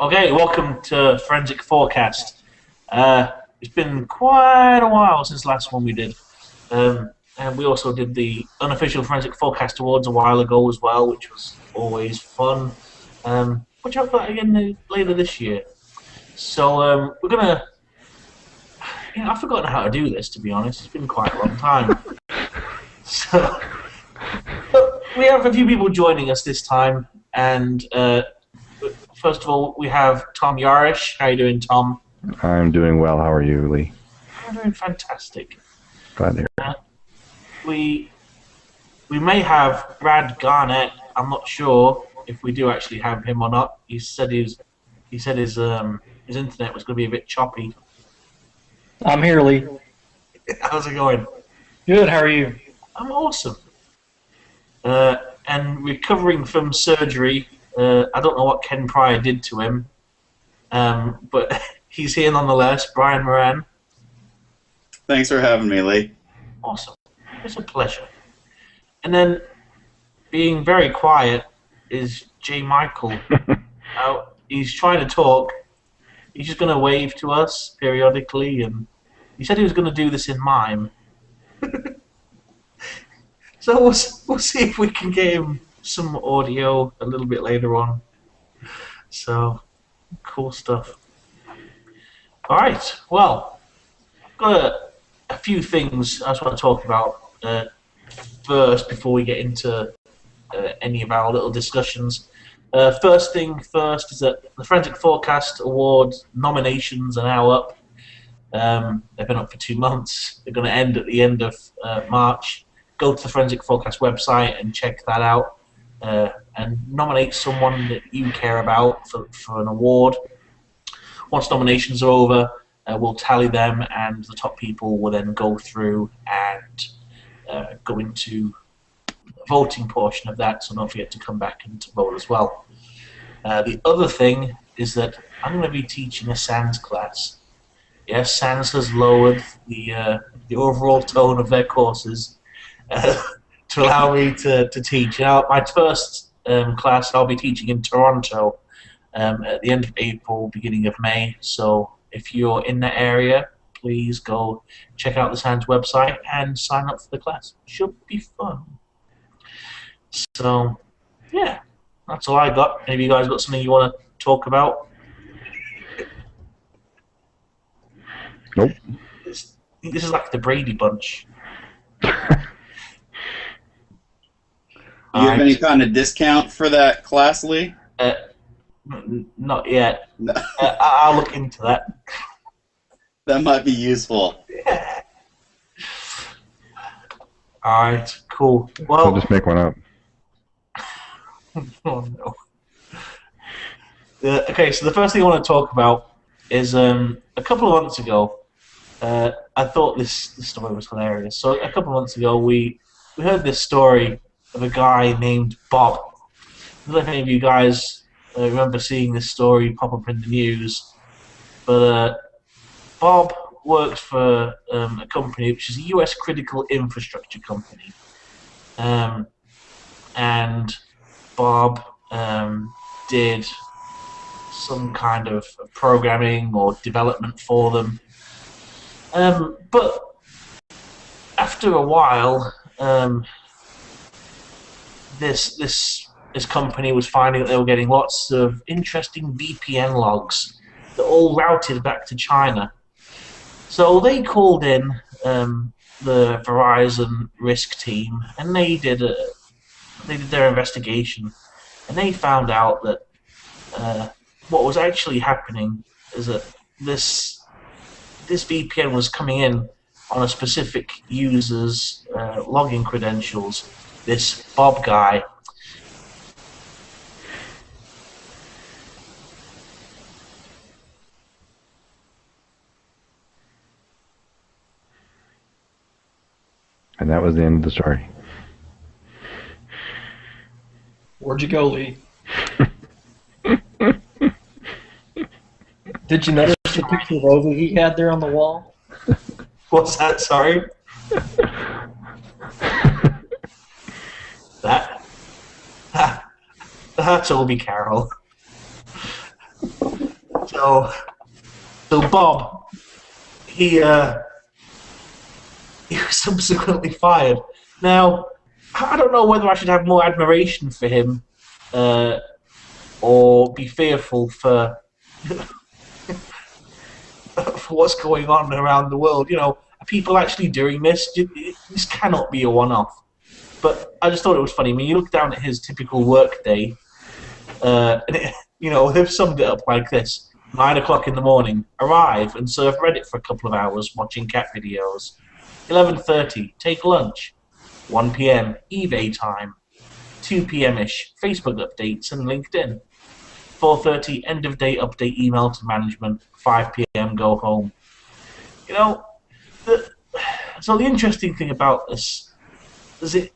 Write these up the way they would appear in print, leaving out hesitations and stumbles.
Okay, welcome to Forensic Forecast. It's been quite a while since the last one we did. And we also did the unofficial Forensic Forecast Awards a while ago as well, which was always fun. Which I've got again later this year. So we're going to... I've forgotten how to do this, to be honest. It's been quite a long time. So we have a few people joining us this time, and... first of all, we have Tom Yarish. How are you doing, Tom? I'm doing well. How are you, Lee? I'm doing fantastic. Glad to hear it. We may have Brad Garnett. I'm not sure if we do actually have him or not. He said his internet was going to be a bit choppy. I'm here, Lee. How's it going? Good. How are you? I'm awesome. And recovering from surgery. I don't know what Ken Pryor did to him, but he's here nonetheless. Brian Moran. Thanks for having me, Lee. Awesome. It's a pleasure. And being very quiet is J. Michael. He's trying to talk. He's just going to wave to us periodically, and he said he was going to do this in mime. So we'll see if we can get him some audio a little bit later on. So, cool stuff. Alright, well, I've got a few things I just want to talk about first before we get into any of our little discussions. First thing first is that the Forensic Forecast Award nominations are now up. They've been up for 2 months. They're going to end at the end of March. Go to the Forensic Forecast website and check that out. And nominate someone that you care about for an award. Once nominations are over, we'll tally them, and the top people will then go through and go into the voting portion of that, so don't forget to come back and to vote as well. The other thing is that I'm going to be teaching a SANS class. Yes, SANS has lowered the overall tone of their courses to allow me to teach. Now, my first class I'll be teaching in Toronto at the end of April, beginning of May. So if you're in that area, please go check out the SANS website and sign up for the class. Should be fun. So, yeah, that's all I got. Any of you guys got something you want to talk about? Nope. This is like the Brady Bunch. Do you have any kind of discount for that class, Lee? Not yet. No. I'll look into that. That might be useful. Yeah. Alright, cool. Well, I'll just make one up. oh no. Okay, so the first thing I want to talk about is a couple of months ago, I thought this story was hilarious. So a couple of months ago, we heard this story of a guy named Bob. I don't know if any of you guys remember seeing this story pop up in the news, but Bob works for a company which is a US critical infrastructure company, and Bob did some kind of programming or development for them, but after a while, this company was finding that they were getting lots of interesting VPN logs that all routed back to China. So they called in the Verizon risk team, and they did their investigation, and they found out that what was actually happening is that this VPN was coming in on a specific user's login credentials. This Bob guy. And that was the end of the story. Where'd you go, Lee? Did you notice the picture of Ovi he had there on the wall? What's that? Sorry. That's Obi Carroll. So Bob, he was subsequently fired. Now, I don't know whether I should have more admiration for him or be fearful for for what's going on around the world. You know, are people actually doing this? This cannot be a one-off. But I just thought it was funny. I mean, you look down at his typical work day, and they've summed it up like this: 9 o'clock in the morning, arrive and surf Reddit for a couple of hours watching cat videos. 11:30, take lunch. 1 p.m. eBay time. 2 p.m.-ish, Facebook updates and LinkedIn. 4:30, end of day update email to management. 5 p.m. go home. You know, so the interesting thing about this is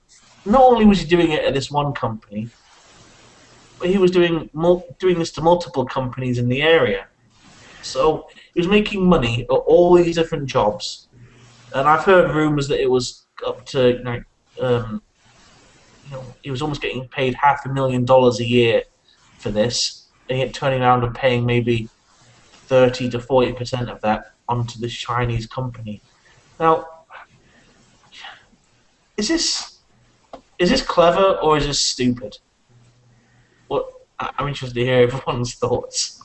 not only was he doing it at this one company, but he was doing this to multiple companies in the area. So he was making money at all these different jobs, and I've heard rumors that it was up to he was almost getting paid $500,000 a year for this, and yet turning around and paying maybe 30 to 40% of that onto this Chinese company. Now, is this clever or is this stupid? I'm interested to hear everyone's thoughts.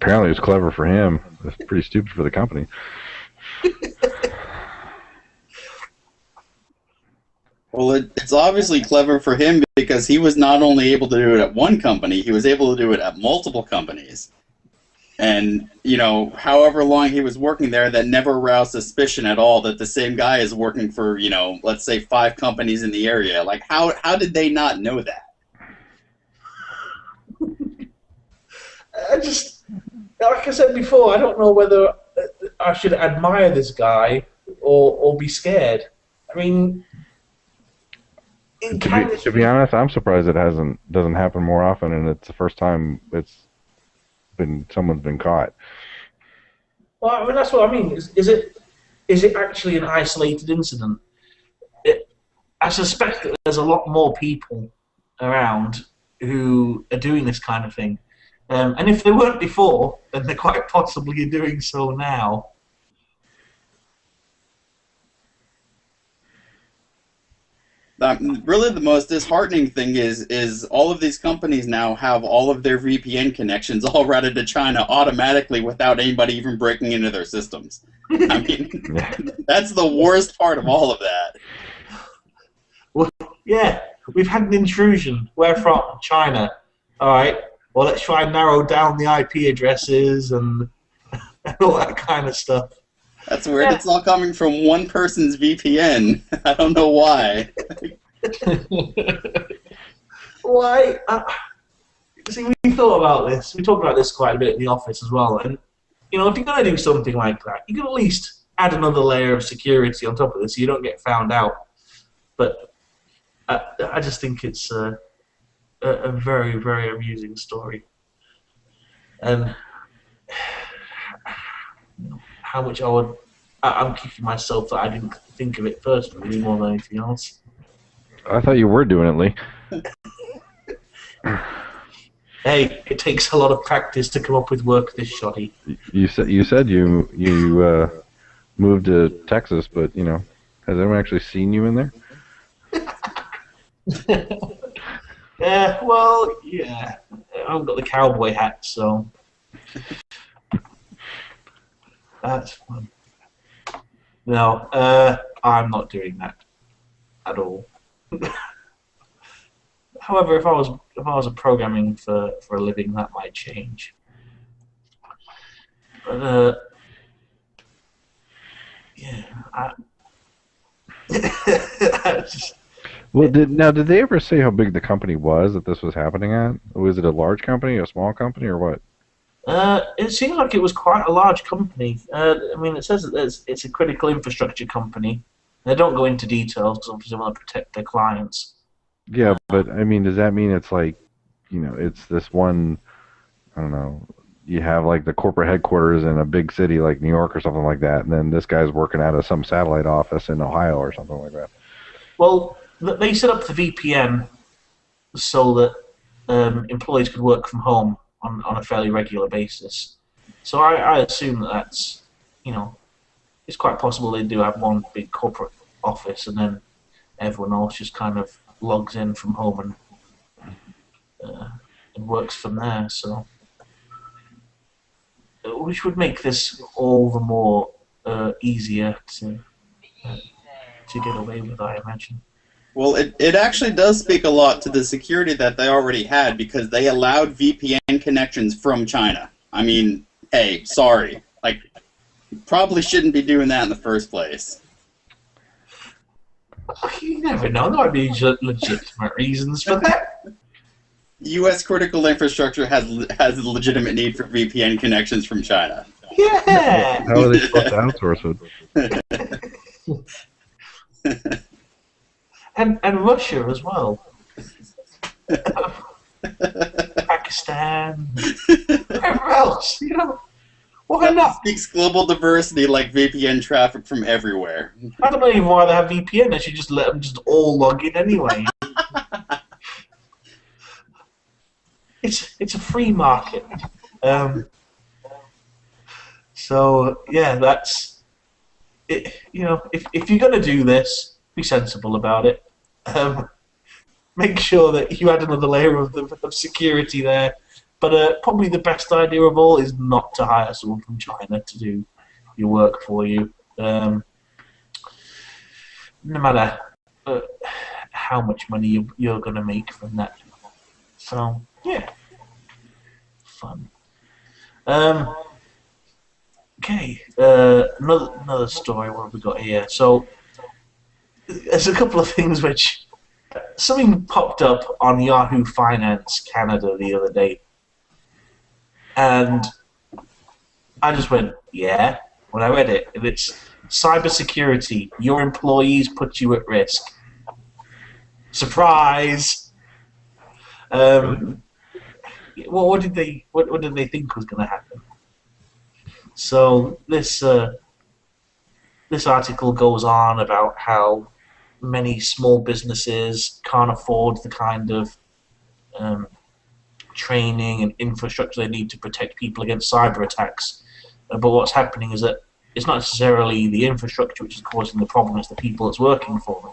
Apparently, it's clever for him. It's pretty stupid for the company. Well, it's obviously clever for him because he was not only able to do it at one company, he was able to do it at multiple companies. And, however long he was working there, that never aroused suspicion at all that the same guy is working for, let's say 5 companies in the area. Like, how did they not know that? Like I said before, I don't know whether I should admire this guy or be scared. I mean, to be honest, I'm surprised it doesn't happen more often, and it's the first time someone's been caught. Well, I mean, that's what I mean. Is it actually an isolated incident? I suspect that there's a lot more people around who are doing this kind of thing. And if they weren't before, then they're quite possibly doing so now. Really, the most disheartening thing is all of these companies now have all of their VPN connections all routed to China automatically without anybody even breaking into their systems. I mean, that's the worst part of all of that. Well, yeah, we've had an intrusion. Where from? China. All right. Well, let's try and narrow down the IP addresses and all that kind of stuff. That's weird. Yeah. It's all coming from one person's VPN. I don't know why. Why? See, we thought about this. We talked about this quite a bit in the office as well. And, if you're going to do something like that, you can at least add another layer of security on top of this so you don't get found out. But I just think it's a very, very amusing story. And how much I'm kicking myself that I didn't think of it first, really, more than anything else. I thought you were doing it, Lee. Hey, it takes a lot of practice to come up with work this shoddy. You said you moved to Texas, but has anyone actually seen you in there? Yeah, well, yeah. I haven't got the cowboy hat, so that's fun. No, I'm not doing that at all. However, if I was programming for a living, that might change. But yeah, I just. Well, did they ever say how big the company was that this was happening at? Was it a large company, a small company, or what? It seems like it was quite a large company. I mean, it says that it's a critical infrastructure company. They don't go into details because obviously they want to protect their clients. Yeah, but I mean, does that mean it's like, it's this one, I don't know, you have like the corporate headquarters in a big city like New York or something like that, and then this guy's working out of some satellite office in Ohio or something like that? Well, they set up the VPN so that employees could work from home on a fairly regular basis. So I assume that's, it's quite possible they do have one big corporate office and then everyone else just kind of logs in from home and works from there. So, which would make this all the more easier to get away with, I imagine. Well, it actually does speak a lot to the security that they already had because they allowed VPN connections from China. I mean, hey, sorry. Like, you probably shouldn't be doing that in the first place. You never know. There might be legitimate reasons for that. U.S. critical infrastructure has a legitimate need for VPN connections from China. Yeah. How are they supposed to outsource it? And Russia as well. Pakistan. Wherever else, Why That not? speaks global diversity like VPN traffic from everywhere. I don't know even why they have VPN. They should just let them just all log in anyway. It's a free market. So yeah, that's it. If you're gonna do this, be sensible about it. Make sure that you add another layer of security there. But probably the best idea of all is not to hire someone from China to do your work for you. No matter how much money you're going to make from that. So, yeah. Fun. Okay. Another story. What have we got here? So, there's a couple of things which... Something popped up on Yahoo Finance Canada the other day. And I just went, yeah, when I read it. And it's cybersecurity. Your employees put you at risk. Surprise! What did they think was going to happen? So this article goes on about how many small businesses can't afford the kind of training and infrastructure they need to protect people against cyber attacks. But what's happening is that it's not necessarily the infrastructure which is causing the problem, it's the people that's working for them.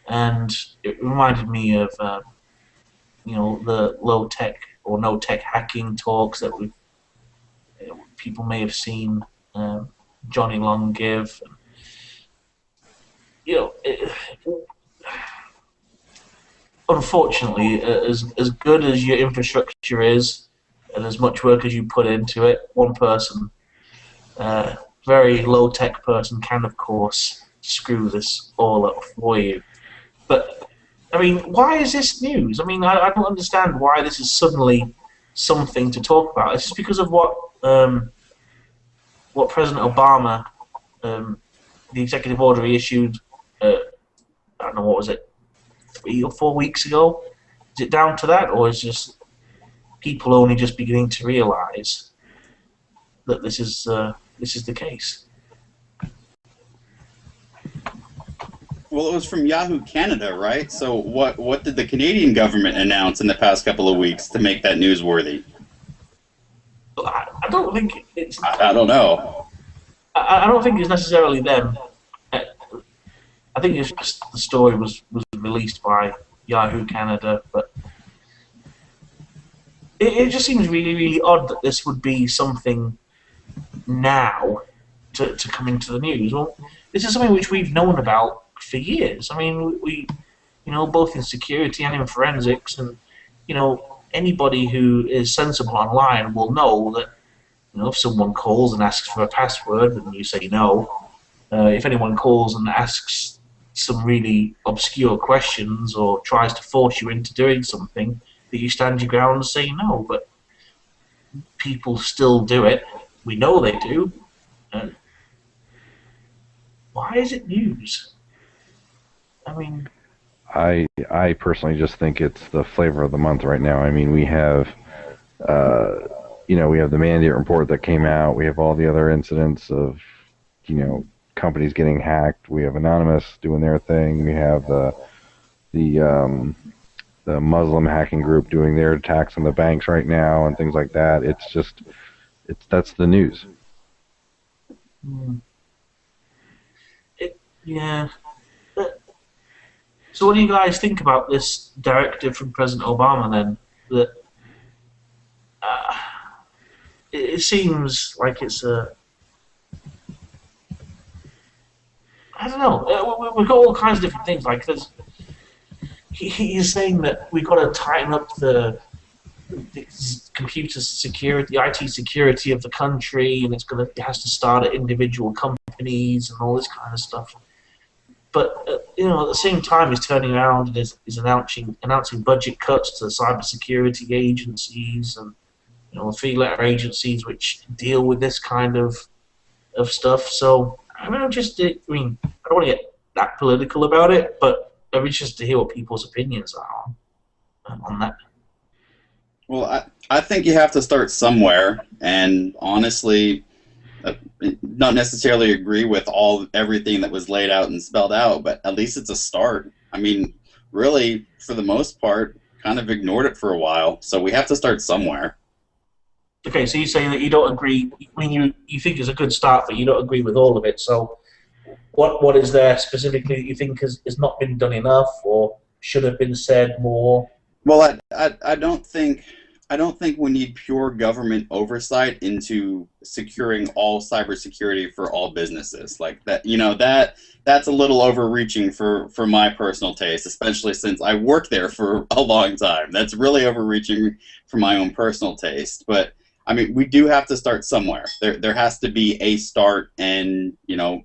And it reminded me of the low tech or no tech hacking talks that people may have seen Johnny Long give. Unfortunately, as good as your infrastructure is, and as much work as you put into it, one person, very low-tech person, can of course screw this all up for you. But I mean, why is this news? I mean, I don't understand why this is suddenly something to talk about. It's just because of what President Obama, the executive order he issued. I don't know, what was it, 3 or 4 weeks ago? Is it down to that, or is just people only just beginning to realise that this is the case? Well, it was from Yahoo Canada, right? So what did the Canadian government announce in the past couple of weeks to make that newsworthy? I don't think it's... I don't know. I don't think it's necessarily them. I think it's just the story was released by Yahoo Canada, but it just seems really, really odd that this would be something now to come into the news. Well, this is something which we've known about for years. I mean, we both in security and in forensics, and anybody who is sensible online will know that if someone calls and asks for a password and you say no, if anyone calls and asks some really obscure questions or tries to force you into doing something, that you stand your ground and say no. But people still do it. We know they do. Why is it news? I mean, I personally just think it's the flavor of the month right now. I mean, we have we have the mandate report that came out. We have all the other incidents of companies getting hacked. We have Anonymous doing their thing. We have the the Muslim hacking group doing their attacks on the banks right now and things like that. That's the news. Hmm. Yeah. So what do you guys think about this directive from President Obama then? That uh, it seems like it's a... I don't know. We've got all kinds of different things. Like he's saying that we've got to tighten up the computer security, the IT security of the country, and it has to start at individual companies and all this kind of stuff. But at the same time, he's turning around and is announcing budget cuts to the cybersecurity agencies and the three-letter agencies which deal with this kind of stuff. So I don't want to get that political about it, but I'm interested to hear what people's opinions are on that. Well, I think you have to start somewhere, and honestly, not necessarily agree with everything that was laid out and spelled out, but at least it's a start. I mean, really, for the most part, kind of ignored it for a while, so we have to start somewhere. Okay, so you're saying that you don't agree. I mean, you think it's a good start, but you don't agree with all of it. So, what is there specifically that you think has not been done enough, or should have been said more? Well, I don't think we need pure government oversight into securing all cybersecurity for all businesses. Like that, that's a little overreaching for my personal taste, especially since I worked there for a long time. That's really overreaching for my own personal taste. But I mean, we do have to start somewhere. There has to be a start, and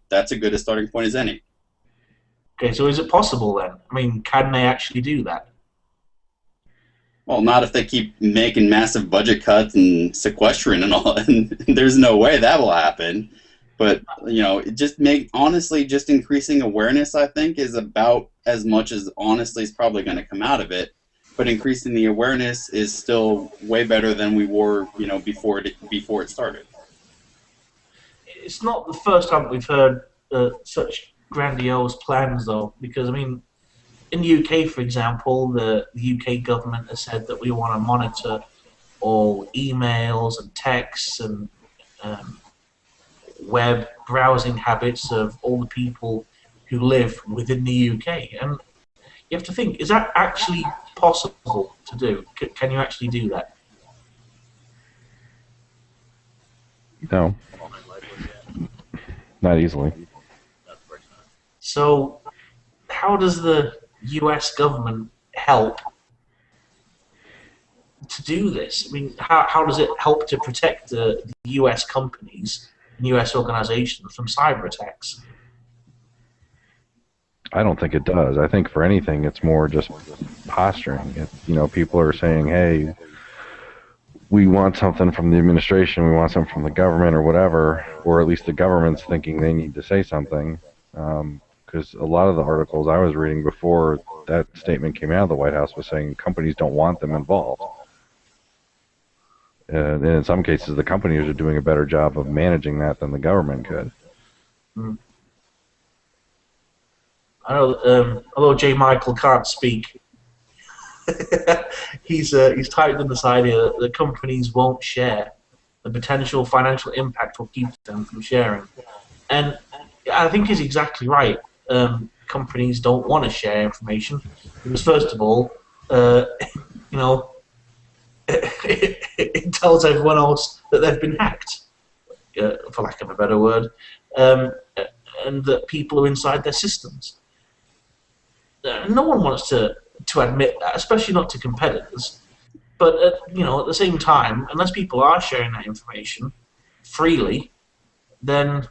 that's as good a starting point as any. Okay, so is it possible then? I mean, can they actually do that? Well, not if they keep making massive budget cuts and sequestering and all. And there's no way that will happen. But just increasing awareness, I think, is about as much as honestly is probably going to come out of it. But increasing the awareness is still way better than we were, before it started. It's not the first time we've heard such grandiose plans, though, because I mean, in the UK, for example, the UK government has said that we want to monitor all emails and texts and web browsing habits of all the people who live within the UK. And you have to think, is that actually possible to do? Can you actually do that? No, not easily. So how does the US government help to do this? I mean, how does it help to protect the US companies and US organizations from cyber attacks? I don't think it does. I think for anything, it's more just posturing. People are saying, "Hey, we want something from the administration, we want something from the government, or whatever," or at least the government's thinking they need to say something. Because a lot of the articles I was reading before that statement came out of the White House was saying companies don't want them involved. And in some cases, the companies are doing a better job of managing that than the government could. Mm. I know, although J. Michael can't speak, he's typed in this idea that the companies won't share. The potential financial impact will keep them from sharing. And I think he's exactly right. Companies don't want to share information because, first of all, it tells everyone else that they've been hacked, for lack of a better word, and that people are inside their systems. No one wants to admit that, especially not to competitors. But at the same time, unless people are sharing that information freely, then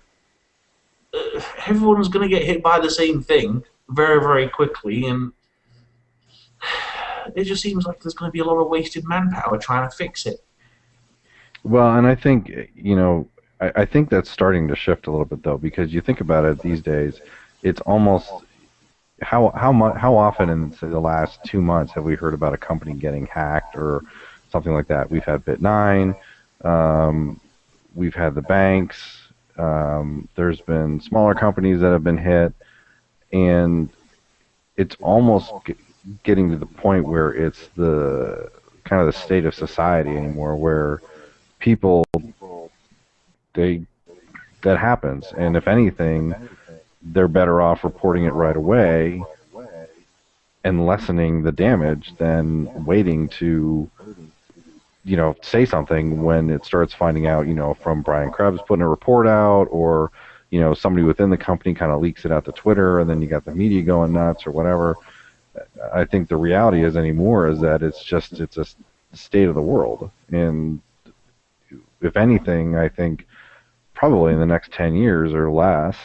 everyone's going to get hit by the same thing very, very quickly, and it just seems like there's going to be a lot of wasted manpower trying to fix it. Well, and I think I think that's starting to shift a little bit though, because you think about it these days, it's almost how often in say, the last 2 months have we heard about a company getting hacked or something like that? We've had Bit9, we've had the banks. There's been smaller companies that have been hit, and it's almost getting to the point where it's the kind of the state of society anymore, where people they that happens, and if anything, they're better off reporting it right away and lessening the damage than waiting to say something when it starts finding out, from Brian Krebs putting a report out, or, somebody within the company kind of leaks it out to Twitter, and then you got the media going nuts or whatever. I think the reality is anymore is that it's a state of the world. And if anything, I think probably in the next 10 years or less,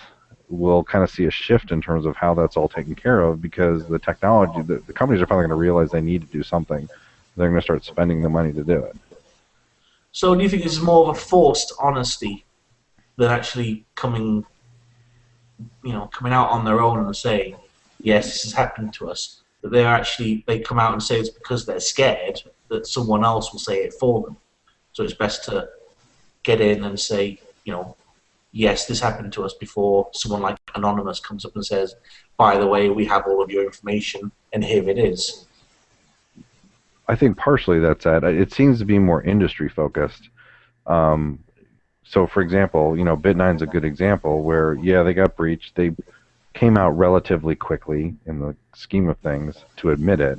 we'll kind of see a shift in terms of how that's all taken care of, because the technology, the companies are finally going to realize they need to do something. They're going to start spending the money to do it. So do you think this is more of a forced honesty than actually coming out on their own and saying, yes, this has happened to us? That they come out and say it's because they're scared that someone else will say it for them. So it's best to get in and say, yes, this happened to us, before someone like Anonymous comes up and says, by the way, we have all of your information and here it is. I think partially that's that. It seems to be more industry focused. So, for example, Bit9's a good example where, yeah, they got breached. They came out relatively quickly in the scheme of things to admit it,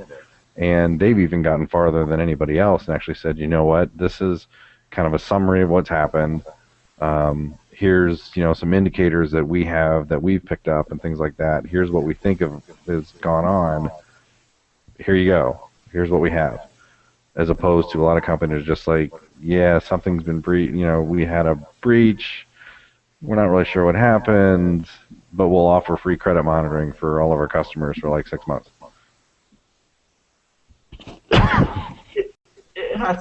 and they've even gotten farther than anybody else and actually said, you know what, this is kind of a summary of what's happened. Here's some indicators that we've picked up and things like that. Here's what we think of has gone on. Here you go. Here's what we have. As opposed to a lot of companies just like, yeah, something's been breached. We had a breach. We're not really sure what happened, but we'll offer free credit monitoring for all of our customers for like 6 months.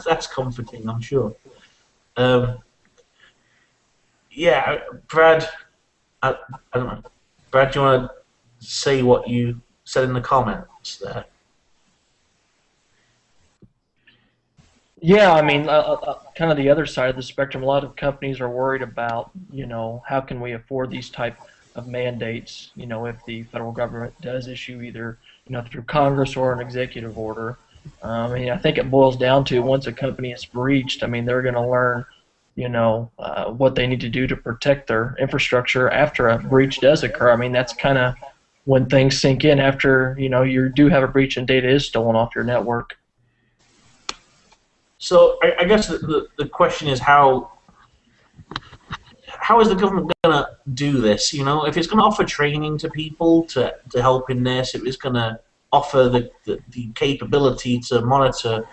That's comforting, I'm sure. Yeah, Brad, I don't know. Brad, do you want to say what you said in the comments there? Yeah, I mean, kind of the other side of the spectrum. A lot of companies are worried about, how can we afford these type of mandates? If the federal government does issue either, through Congress or an executive order. I think it boils down to, once a company is breached, they're going to learn, what they need to do to protect their infrastructure after a breach does occur. That's kind of when things sink in after, you do have a breach and data is stolen off your network. So I guess the question is, how is the government going to do this? If it's going to offer training to people to help in this, if it's going to offer the capability to monitor,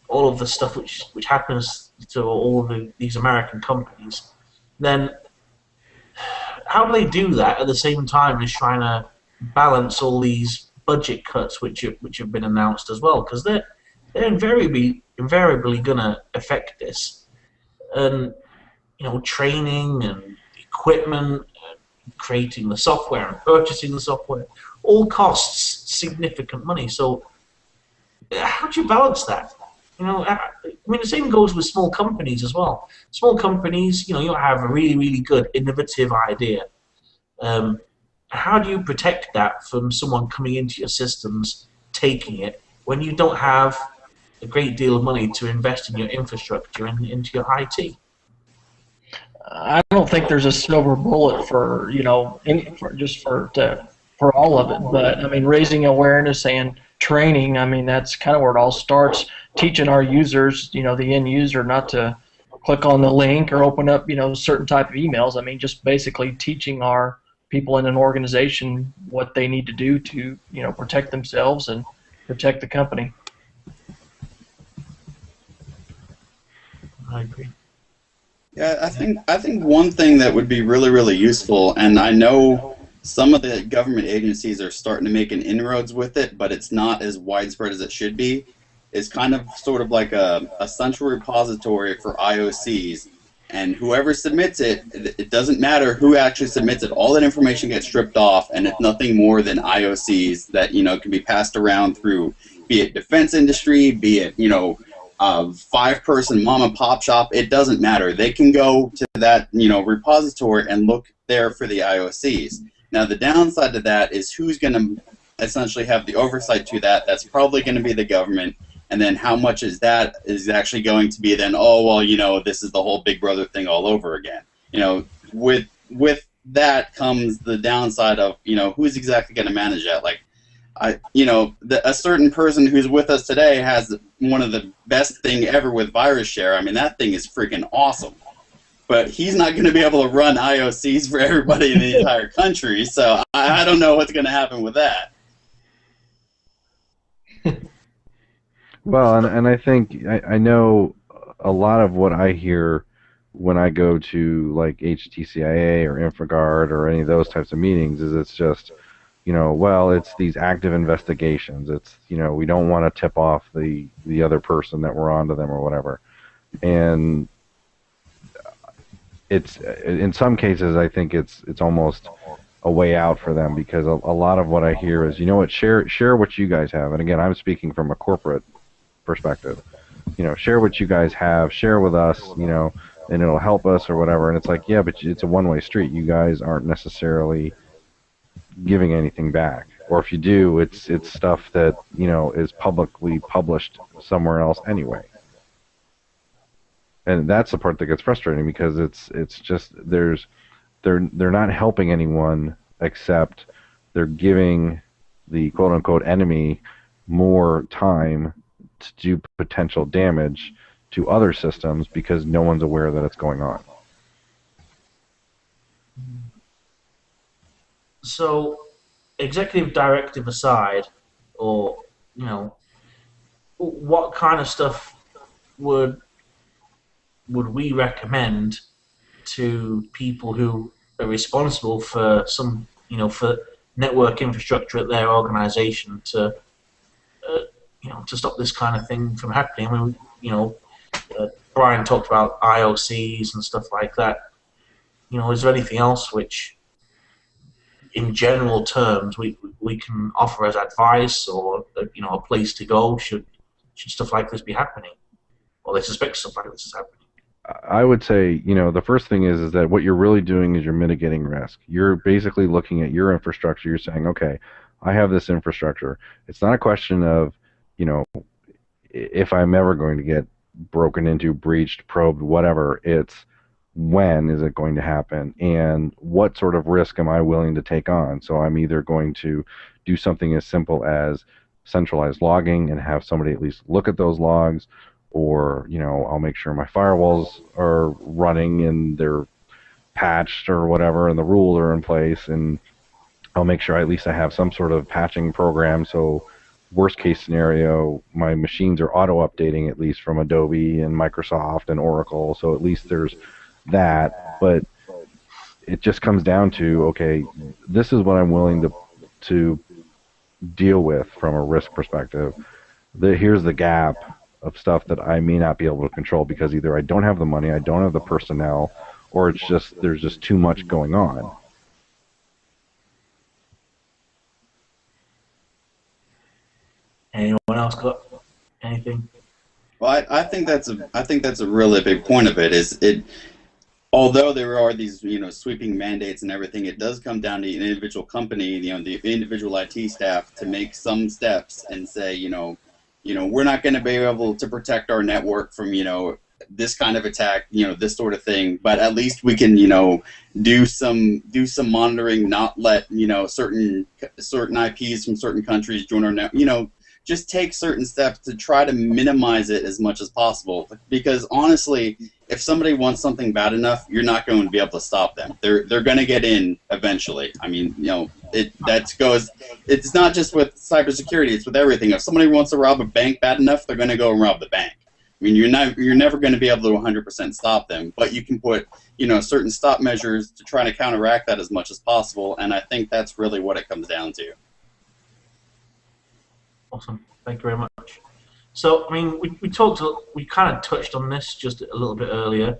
all of the stuff which happens to all of these American companies, then how do they do that at the same time as trying to balance all these budget cuts which have been announced as well? Because they're invariably going to affect this, and training and equipment, and creating the software and purchasing the software all costs significant money. So how do you balance that? The same goes with small companies as well. Small companies, you have a really, really good, innovative idea. How do you protect that from someone coming into your systems, taking it, when you don't have a great deal of money to invest in your infrastructure and into your IT? I don't think there's a silver bullet for for all of it, but raising awareness and training, that's kind of where it all starts. Teaching our users, the end user, not to click on the link or open up, certain type of emails. Just basically teaching our people in an organization what they need to do to, protect themselves and protect the company. I agree. Yeah, I think one thing that would be really, really useful, and I know some of the government agencies are starting to make an inroads with it, but it's not as widespread as it should be, is kind of sort of like a central repository for IOCs. And whoever submits it, it doesn't matter who actually submits it. All that information gets stripped off, and it's nothing more than IOCs that can be passed around through, be it defense industry, be it a 5-person mom and pop shop. It doesn't matter. They can go to that repository and look there for the IOCs. Now, the downside to that is who's going to essentially have the oversight to that. That's probably going to be the government. And then how much is that is actually going to be then, oh, well, you know, this is the whole Big Brother thing all over again. You know, with that comes the downside of, you know, who's exactly going to manage that. Like, you know, a certain person who's with us today has one of the best thing ever with virus share. I mean, that thing is freaking awesome. But he's not going to be able to run IOCs for everybody in the entire country, so I don't know what's going to happen with that. Well, and I think I know a lot of what I hear when I go to like HTCIA or InfraGard or any of those types of meetings is it's just, you know, well, it's these active investigations. It's, you know, we don't want to tip off the other person that we're onto them or whatever. And it's, in some cases, I think it's almost a way out for them, because a lot of what I hear is, you know what, share what you guys have. And again, I'm speaking from a corporate perspective. You know, share what you guys have, share with us, you know, and it'll help us or whatever. And it's like, yeah, but it's a one-way street. You guys aren't necessarily giving anything back. Or if you do, it's stuff that, you know, is publicly published somewhere else anyway. And that's the part that gets frustrating, because it's just they're not helping anyone, except they're giving the quote-unquote enemy more time to do potential damage to other systems because no one's aware that it's going on. So, executive directive aside, or, you know, what kind of stuff would we recommend to people who are responsible for some, you know, for network infrastructure at their organization to, you know, to stop this kind of thing from happening? I mean, you know, Brian talked about IOCs and stuff like that. You know, is there anything else which, in general terms, we can offer as advice, or, you know, a place to go should stuff like this be happening, or they suspect stuff like this is happening? I would say, you know, the first thing is that what you're really doing is you're mitigating risk. You're basically looking at your infrastructure. You're saying, okay, I have this infrastructure. It's not a question of, you know, if I'm ever going to get broken into, breached, probed, whatever. It's when is it going to happen, and what sort of risk am I willing to take on? So I'm either going to do something as simple as centralized logging and have somebody at least look at those logs, or, you know, I'll make sure my firewalls are running and they're patched or whatever, and the rules are in place, and I'll make sure at least I have some sort of patching program, so worst case scenario, my machines are auto-updating, at least from Adobe and Microsoft and Oracle, so at least there's that. But it just comes down to, okay, this is what I'm willing to deal with from a risk perspective. Here's the gap of stuff that I may not be able to control, because either I don't have the money, I don't have the personnel, or it's just there's just too much going on. Anyone else got anything? Well, I think that's a really big point of it. Is it? Although there are these, you know, sweeping mandates and everything, it does come down to an individual company, you know, the individual IT staff, to make some steps and say, you know, we're not going to be able to protect our network from, you know, this kind of attack, you know, this sort of thing, but at least we can, you know, do some monitoring, not let, you know, certain IPs from certain countries join our net, you know, just take certain steps to try to minimize it as much as possible. Because honestly, if somebody wants something bad enough, you're not going to be able to stop them. They're going to get in eventually. I mean, you know, it's not just with cybersecurity, it's with everything. If somebody wants to rob a bank bad enough, they're going to go and rob the bank. I mean, you're never going to be able to 100% stop them, but you can put, you know, certain stop measures to try to counteract that as much as possible, and I think that's really what it comes down to. Awesome. Thank you very much. So, I mean, we kind of touched on this just a little bit earlier,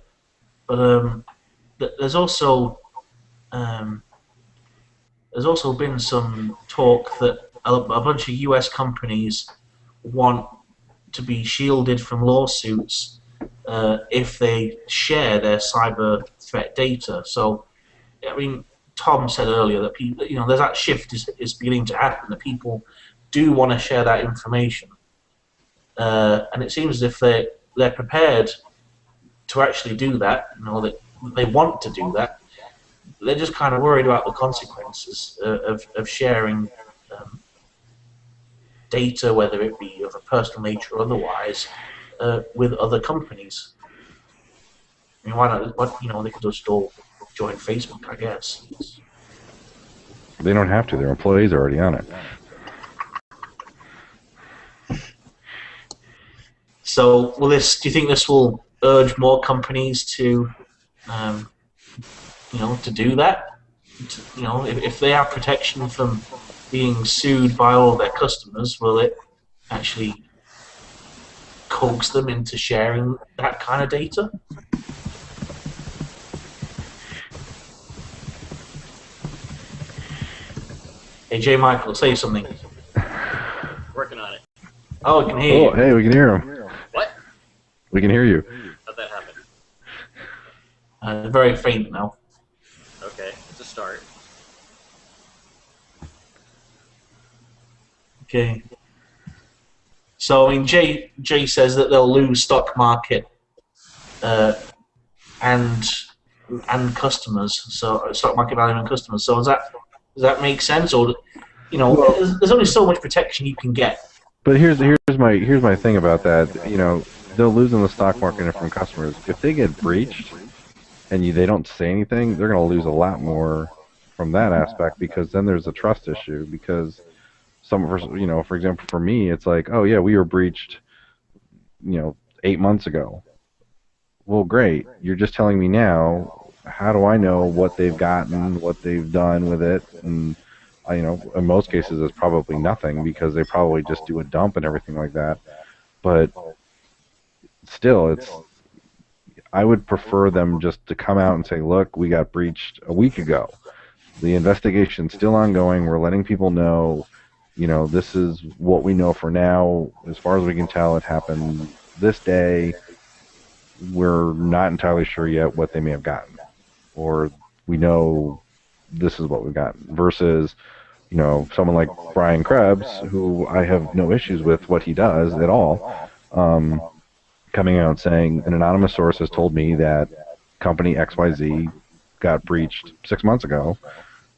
but there's also been some talk that a bunch of US companies want to be shielded from lawsuits if they share their cyber threat data. So, I mean, Tom said earlier, that people, there's that shift is beginning to happen, that people do want to share that information, and it seems as if they're prepared to actually do that. That they want to do that. They're just kind of worried about the consequences of sharing data, whether it be of a personal nature or otherwise, with other companies. I mean, why not? They could just all join Facebook, I guess. They don't have to. Their employees are already on it. So, do you think this will urge more companies to, to do that? If they have protection from being sued by all of their customers, will it actually coax them into sharing that kind of data? Hey, J. Michael, say something. Working on it. Oh, I can hear you. Oh, hey, we can hear him. What? We can hear you. How'd that happen? Very faint now. Okay, it's a start. Okay. So, I mean, Jay says that they'll lose stock market and customers. So, stock market value and customers. So, does that make sense? Or, there's only so much protection you can get. But here's my thing about that. They'll lose in the stock market from customers. If they get breached and they don't say anything, they're going to lose a lot more from that aspect, because then there's a trust issue. Because for example, for me, it's like, oh yeah, we were breached, 8 months ago. Well, great. You're just telling me now. How do I know what they've gotten, what they've done with it? And in most cases, it's probably nothing, because they probably just do a dump and everything like that. But still, I would prefer them just to come out and say, look, we got breached a week ago. The investigation's still ongoing. We're letting people know, this is what we know for now. As far as we can tell, it happened this day. We're not entirely sure yet what they may have gotten. Or we know this is what we've gotten. Versus, someone like Brian Krebs, who I have no issues with what he does at all, coming out saying an anonymous source has told me that company XYZ got breached 6 months ago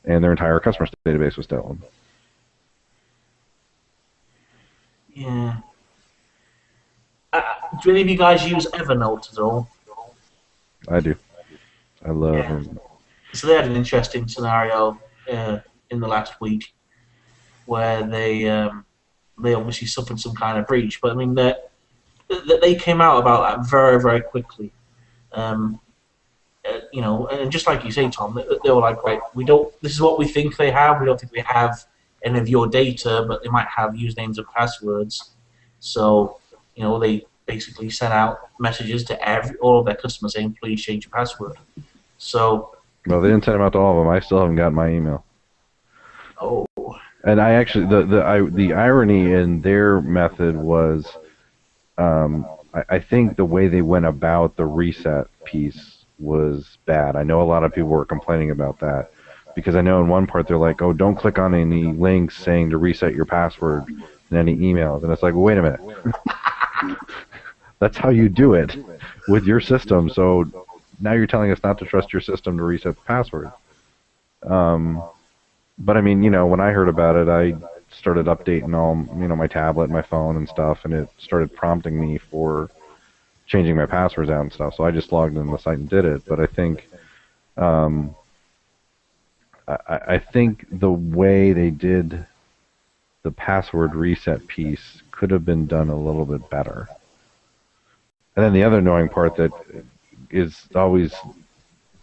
and their entire customer database was stolen. Yeah. Do any of you guys use Evernote at all? I do. I love him. So they had an interesting scenario in the last week where they obviously suffered some kind of breach, but I mean they came out about that very, very quickly. And just like you say, Tom, they were like, right, this is what we think they have. We don't think they have any of your data, but they might have usernames and passwords. So, they basically sent out messages to all of their customers saying, please change your password. So. No, they didn't send them out to all of them. I still haven't gotten my email. Oh. And I actually, the irony in their method was, I think the way they went about the reset piece was bad. I know a lot of people were complaining about that, because I know in one part they're like, oh, don't click on any links saying to reset your password in any emails. And it's like, well, wait a minute. That's how you do it with your system. So now you're telling us not to trust your system to reset the password. But I mean, when I heard about it, I started updating all, my tablet, my phone and stuff, and it started prompting me for changing my passwords out and stuff. So I just logged into the site and did it. But I think, I think the way they did the password reset piece could have been done a little bit better. And then the other annoying part that is always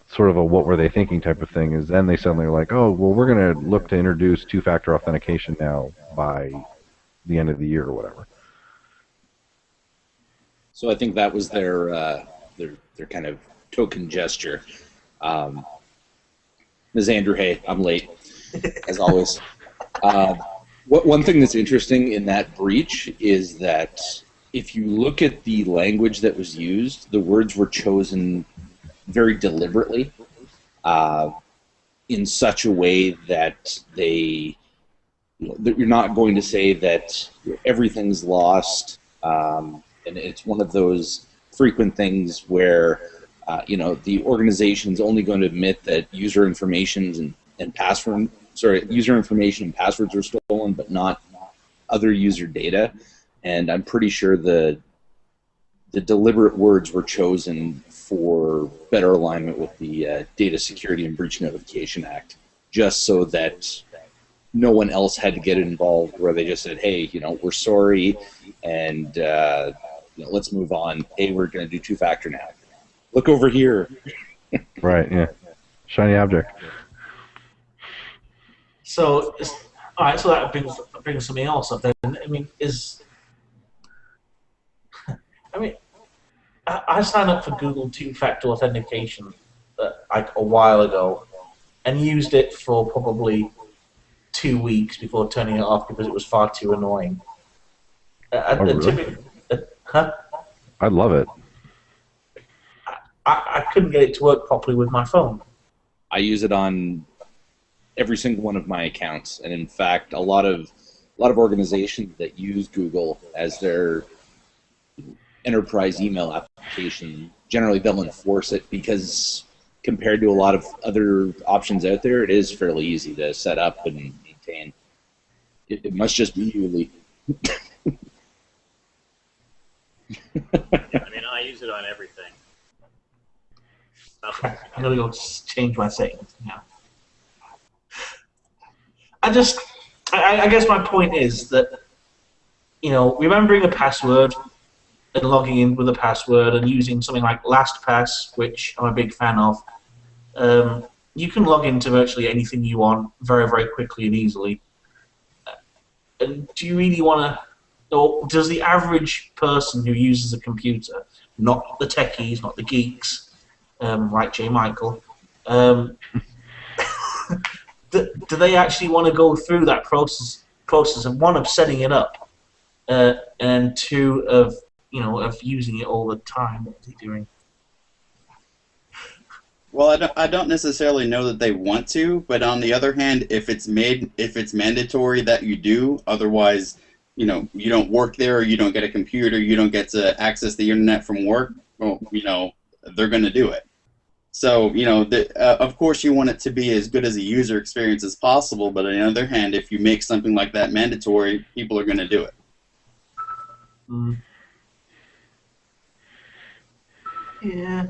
sort of a what were they thinking type of thing is then they suddenly are like, oh, well, we're going to look to introduce two-factor authentication now by the end of the year or whatever. So I think that was their kind of token gesture. Ms. Andrew, hey, I'm late, as always. One thing that's interesting in that breach is that if you look at the language that was used, the words were chosen very deliberately. in such a way that that you're not going to say that everything's lost. And it's one of those frequent things where the organization's only going to admit that user information and user information and passwords are stolen, but not other user data. And I'm pretty sure the deliberate words were chosen for better alignment with the Data Security and Breach Notification Act, just so that no one else had to get involved, where they just said, hey, we're sorry, and let's move on. Hey, we're going to do two-factor now. Look over here. Right, yeah. Shiny object. So, all right. So that brings something else up. Then, I signed up for Google two-factor authentication like a while ago, and used it for probably 2 weeks before turning it off because it was far too annoying. Really? I love it. I couldn't get it to work properly with my phone. I use it on every single one of my accounts, and in fact, a lot of organizations that use Google as their enterprise email application, generally they'll enforce it, because compared to a lot of other options out there, it is fairly easy to set up and maintain. It must just be you, Lee. I use it on everything. Nothing. I'm gonna go change my settings now. I guess my point is that remembering a password and logging in with a password and using something like LastPass, which I'm a big fan of, you can log into virtually anything you want very, very quickly and easily. And do you really want to, or does the average person who uses a computer, not the techies, not the geeks, like J. Michael, do they actually want to go through that process of, one, of setting it up, and two, of using it all the time? What is he doing? Well, I don't necessarily know that they want to, but on the other hand, if it's mandatory that you do, otherwise, you don't work there, or you don't get a computer, you don't get to access the internet from work, well, they're going to do it. So, of course you want it to be as good as a user experience as possible, but on the other hand, if you make something like that mandatory, people are going to do it. Mm. Yeah.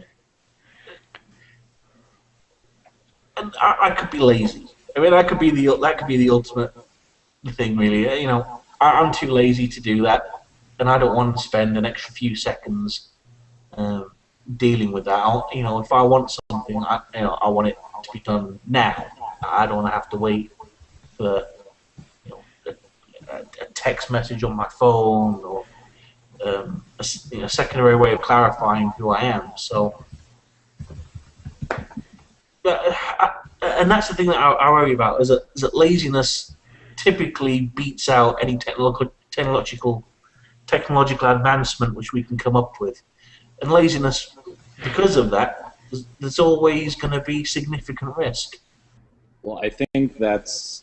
And I could be lazy. That could be the ultimate thing, really. I'm too lazy to do that, and I don't want to spend an extra few seconds dealing with that. If I want something, I want it to be done now. I don't want to have to wait for a text message on my phone, or a secondary way of clarifying who I am. So, and that's the thing that I worry about, is that laziness typically beats out any technological advancement which we can come up with. And laziness, because of that, there's always going to be significant risk. Well, I think that's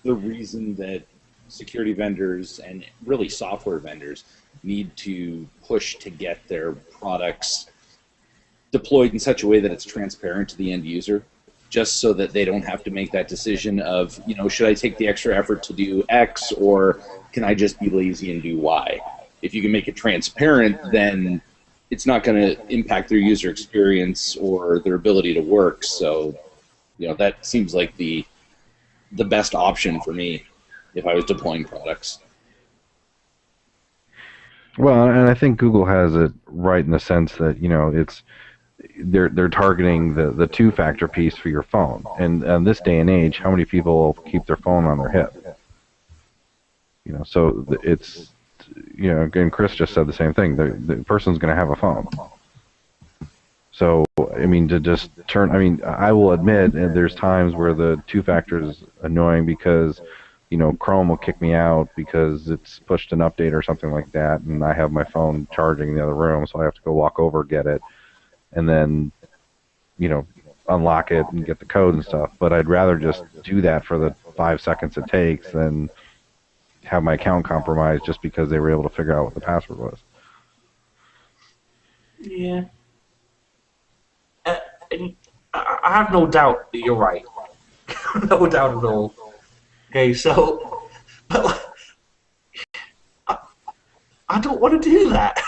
the reason that security vendors and really software vendors need to push to get their products deployed in such a way that it's transparent to the end user, just so that they don't have to make that decision of, should I take the extra effort to do X, or can I just be lazy and do Y? If you can make it transparent, then it's not going to impact their user experience or their ability to work. So, that seems like the best option for me if I was deploying products. Well, and I think Google has it right in the sense that it's they're targeting the two-factor piece for your phone, and this day and age, how many people keep their phone on their hip? So it's and Chris just said the same thing. The person's going to have a phone. So to just turn. I will admit, there's times where the two-factor is annoying because Chrome will kick me out because it's pushed an update or something like that, and I have my phone charging in the other room, so I have to go walk over, get it, and then, unlock it and get the code and stuff. But I'd rather just do that for the 5 seconds it takes than have my account compromised just because they were able to figure out what the password was. Yeah. And I have no doubt that you're right. No doubt at all. Okay, so, but I don't want to do that.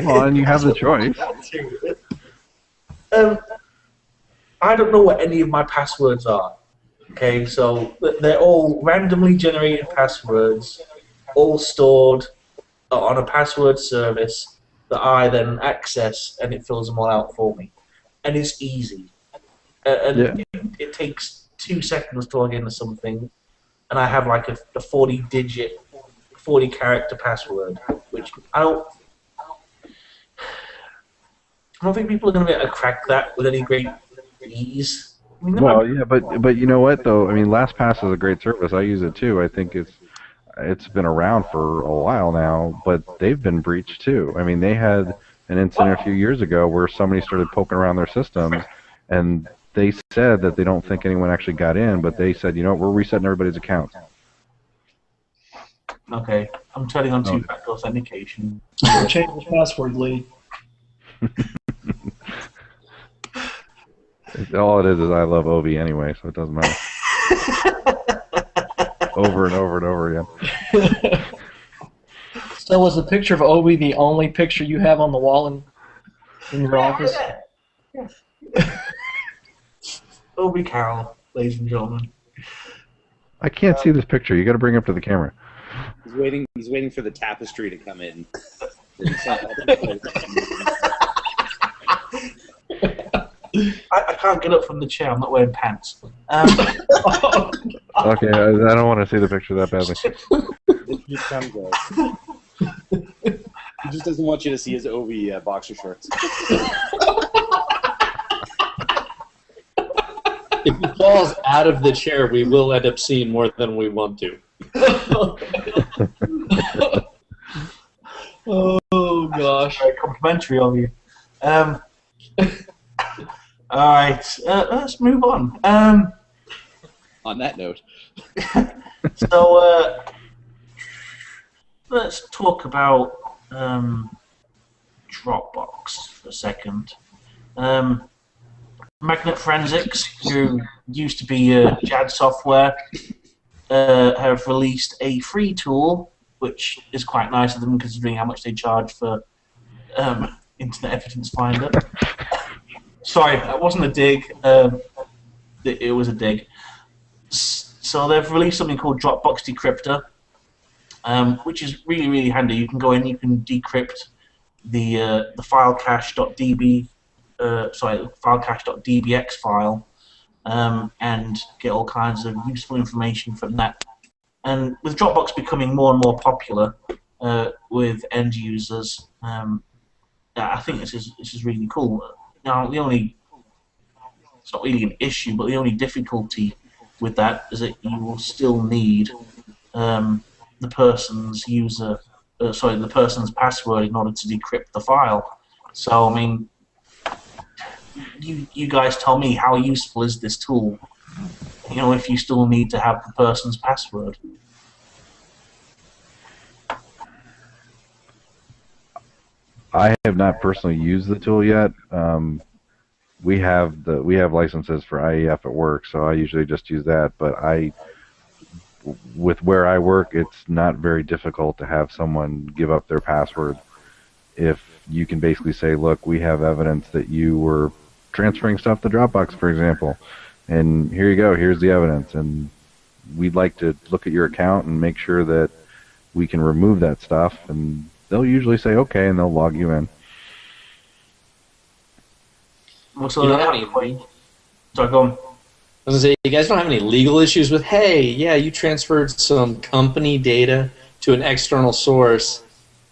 Well, and you have the choice. I don't know what any of my passwords are. Okay, so they're all randomly generated passwords, all stored on a password service that I then access, and it fills them all out for me. And it's easy. And it takes 2 seconds to log into something, and I have like a 40-digit, 40-character password, which I don't think people are going to be able to crack that with any great ease. I mean, Well, yeah, but you know what though? I mean, LastPass is a great service. I use it too. I think it's been around for a while now, but they've been breached too. I mean, they had an incident a few years ago where somebody started poking around their systems, and they said that they don't think anyone actually got in, but they said, you know, we're resetting everybody's accounts. Okay, I'm turning on two-factor authentication. Change the password, Lee. All it is I love Ovi anyway, so it doesn't matter. Over and over and over again. So was the picture of Obi the only picture you have on the wall in your office? Yeah. Obi Carroll, ladies and gentlemen. I can't see this picture. You got to bring it up to the camera. He's waiting for the tapestry to come in. I can't get up from the chair. I'm not wearing pants. Okay, I don't want to see the picture that badly. It just comes out. He just doesn't want you to see his Ovi boxer shorts. If he falls out of the chair, we will end up seeing more than we want to. Oh gosh. Very complimentary of you. All right, let's move on. On that note. So let's talk about Dropbox for a second. Magnet Forensics, who used to be JAD Software, have released a free tool, which is quite nice of them considering how much they charge for Internet Evidence Finder. Sorry, that wasn't a dig. It was a dig. So they've released something called Dropbox Decryptor, which is really, really handy. You can go in, you can decrypt the file cache.db, file cache.dbx file, and get all kinds of useful information from that. And with Dropbox becoming more and more popular with end users, I think this is really cool. Now, it's not really an issue, but the only difficulty with that is that you will still need the person's the person's password in order to decrypt the file. So, I mean, you guys tell me, how useful is this tool? You know, if you still need to have the person's password. I have not personally used the tool yet. We have licenses for IEF at work, so I usually just use that. But with where I work, it's not very difficult to have someone give up their password. If you can basically say, look, we have evidence that you were transferring stuff to Dropbox, for example, and here you go, here's the evidence, and we'd like to look at your account and make sure that we can remove that stuff, and they'll usually say okay, and they'll log you in. Well, so You don't have any. Sorry, go on. I was gonna say, you guys don't have any legal issues with, hey, yeah, you transferred some company data to an external source.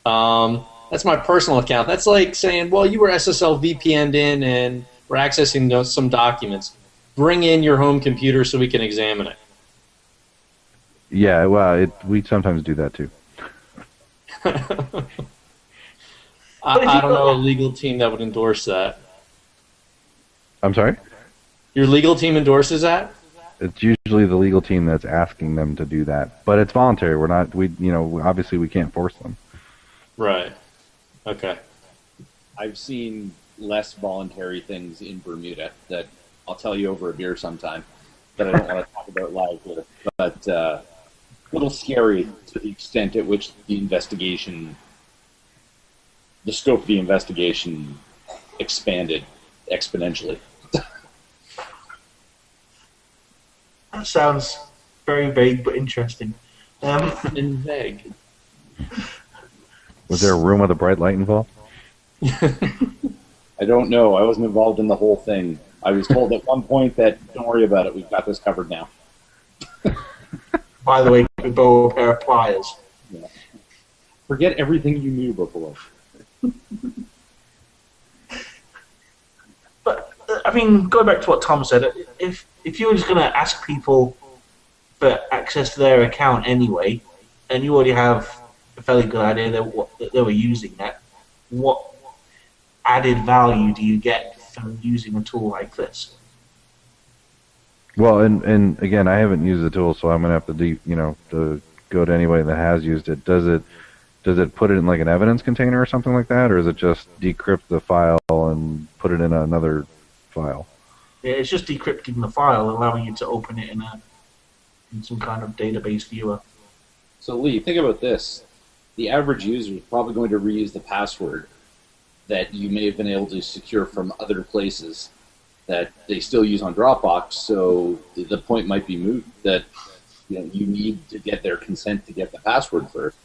That's my personal account. That's like saying, well, you were SSL VPN'd in and we're accessing some documents. Bring in your home computer so we can examine it. Yeah, well, we sometimes do that too. I don't know a legal team that would endorse that. I'm sorry? Your legal team endorses that? It's usually the legal team that's asking them to do that, but it's voluntary. Obviously we can't force them. Right. Okay. I've seen less voluntary things in Bermuda that I'll tell you over a beer sometime that I don't want to talk about live here. But a little scary to the extent at which the scope of the investigation expanded exponentially. That sounds very vague but interesting. And vague. Was there a room with a bright light involved? I don't know. I wasn't involved in the whole thing. I was told at one point that, don't worry about it, we've got this covered now. By the way, we borrow a pair of pliers. Yeah. Forget everything you knew before. But, I mean, going back to what Tom said, if you were just going to ask people for access to their account anyway, and you already have a fairly good idea that they were using that, what added value do you get from using a tool like this? Well, and again, I haven't used the tool, so I'm gonna have to go to anybody that has used it. Does it put it in like an evidence container or something like that, or is it just decrypt the file and put it in another file? Yeah, it's just decrypting the file, allowing you to open it in some kind of database viewer. So Lee, think about this. The average user is probably going to reuse the password that you may have been able to secure from other places that they still use on Dropbox. So the point might be moot that you need to get their consent to get the password first,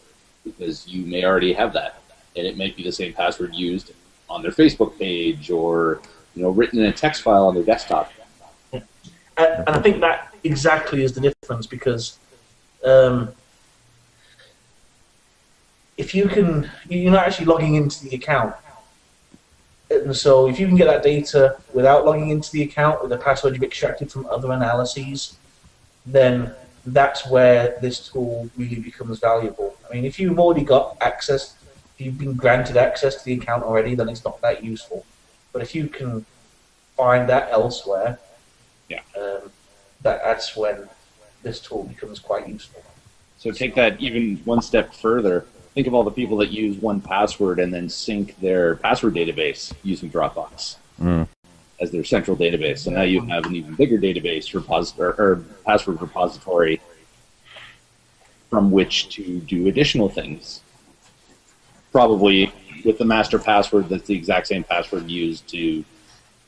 because you may already have that, and it might be the same password used on their Facebook page or written in a text file on their desktop. Yeah. And I think that exactly is the difference, because if you're not actually logging into the account. And so if you can get that data without logging into the account with the password you've extracted from other analyses, then that's where this tool really becomes valuable. I mean, if you've already got access, if you've been granted access to the account already, then it's not that useful. But if you can find that elsewhere, that's when this tool becomes quite useful. So take that even one step further. Think of all the people that use 1Password and then sync their password database using Dropbox as their central database. So now you have an even bigger database or password repository from which to do additional things. Probably with the master password that's the exact same password used to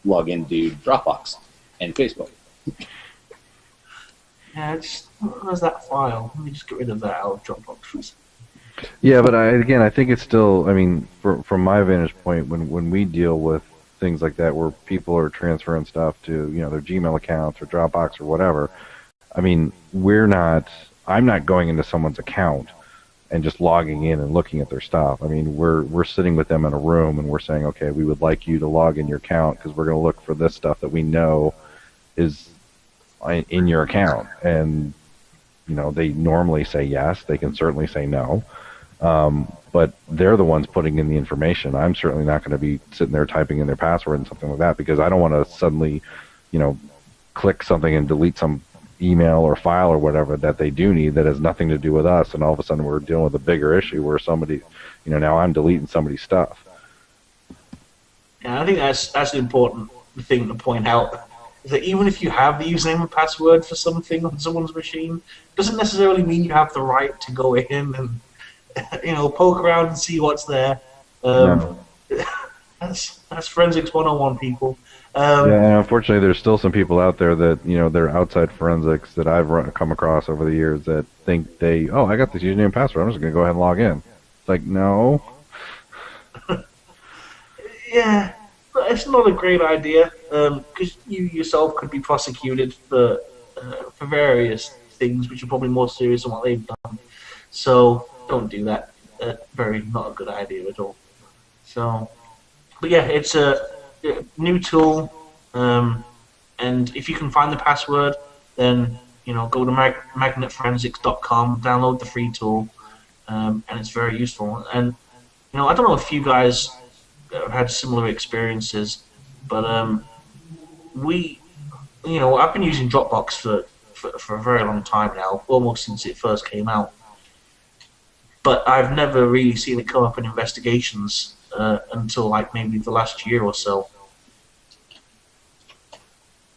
log into Dropbox and Facebook. Yeah, where's that file? Let me just get rid of that out of Dropbox for a second. Yeah, but I think it's still, I mean, from my vantage point, when we deal with things like that where people are transferring stuff to, their Gmail accounts or Dropbox or whatever, I mean, I'm not going into someone's account and just logging in and looking at their stuff. I mean, we're sitting with them in a room and we're saying, okay, we would like you to log in your account because we're going to look for this stuff that we know is in your account. And, they normally say yes. They can certainly say no. But they're the ones putting in the information. I'm certainly not going to be sitting there typing in their password and something like that, because I don't want to suddenly, click something and delete some email or file or whatever that they do need that has nothing to do with us, and all of a sudden we're dealing with a bigger issue where somebody, now I'm deleting somebody's stuff. Yeah, I think that's an important thing to point out. Is that even if you have the username and password for something on someone's machine, doesn't necessarily mean you have the right to go in and poke around and see what's there. No. That's forensics 101, people. Yeah, and unfortunately, there's still some people out there that they're outside forensics that I've come across over the years that think I got this username and password, I'm just going to go ahead and log in. It's like, no. Yeah, but it's not a great idea, because you yourself could be prosecuted for various things which are probably more serious than what they've done. So don't do that. Not a good idea at all. So, but yeah, it's a new tool, and if you can find the password, then go to magnetforensics.com, download the free tool, and it's very useful. And I don't know if you guys have had similar experiences, but we, I've been using Dropbox for a very long time now, almost since it first came out. But I've never really seen it come up in investigations until like maybe the last year or so.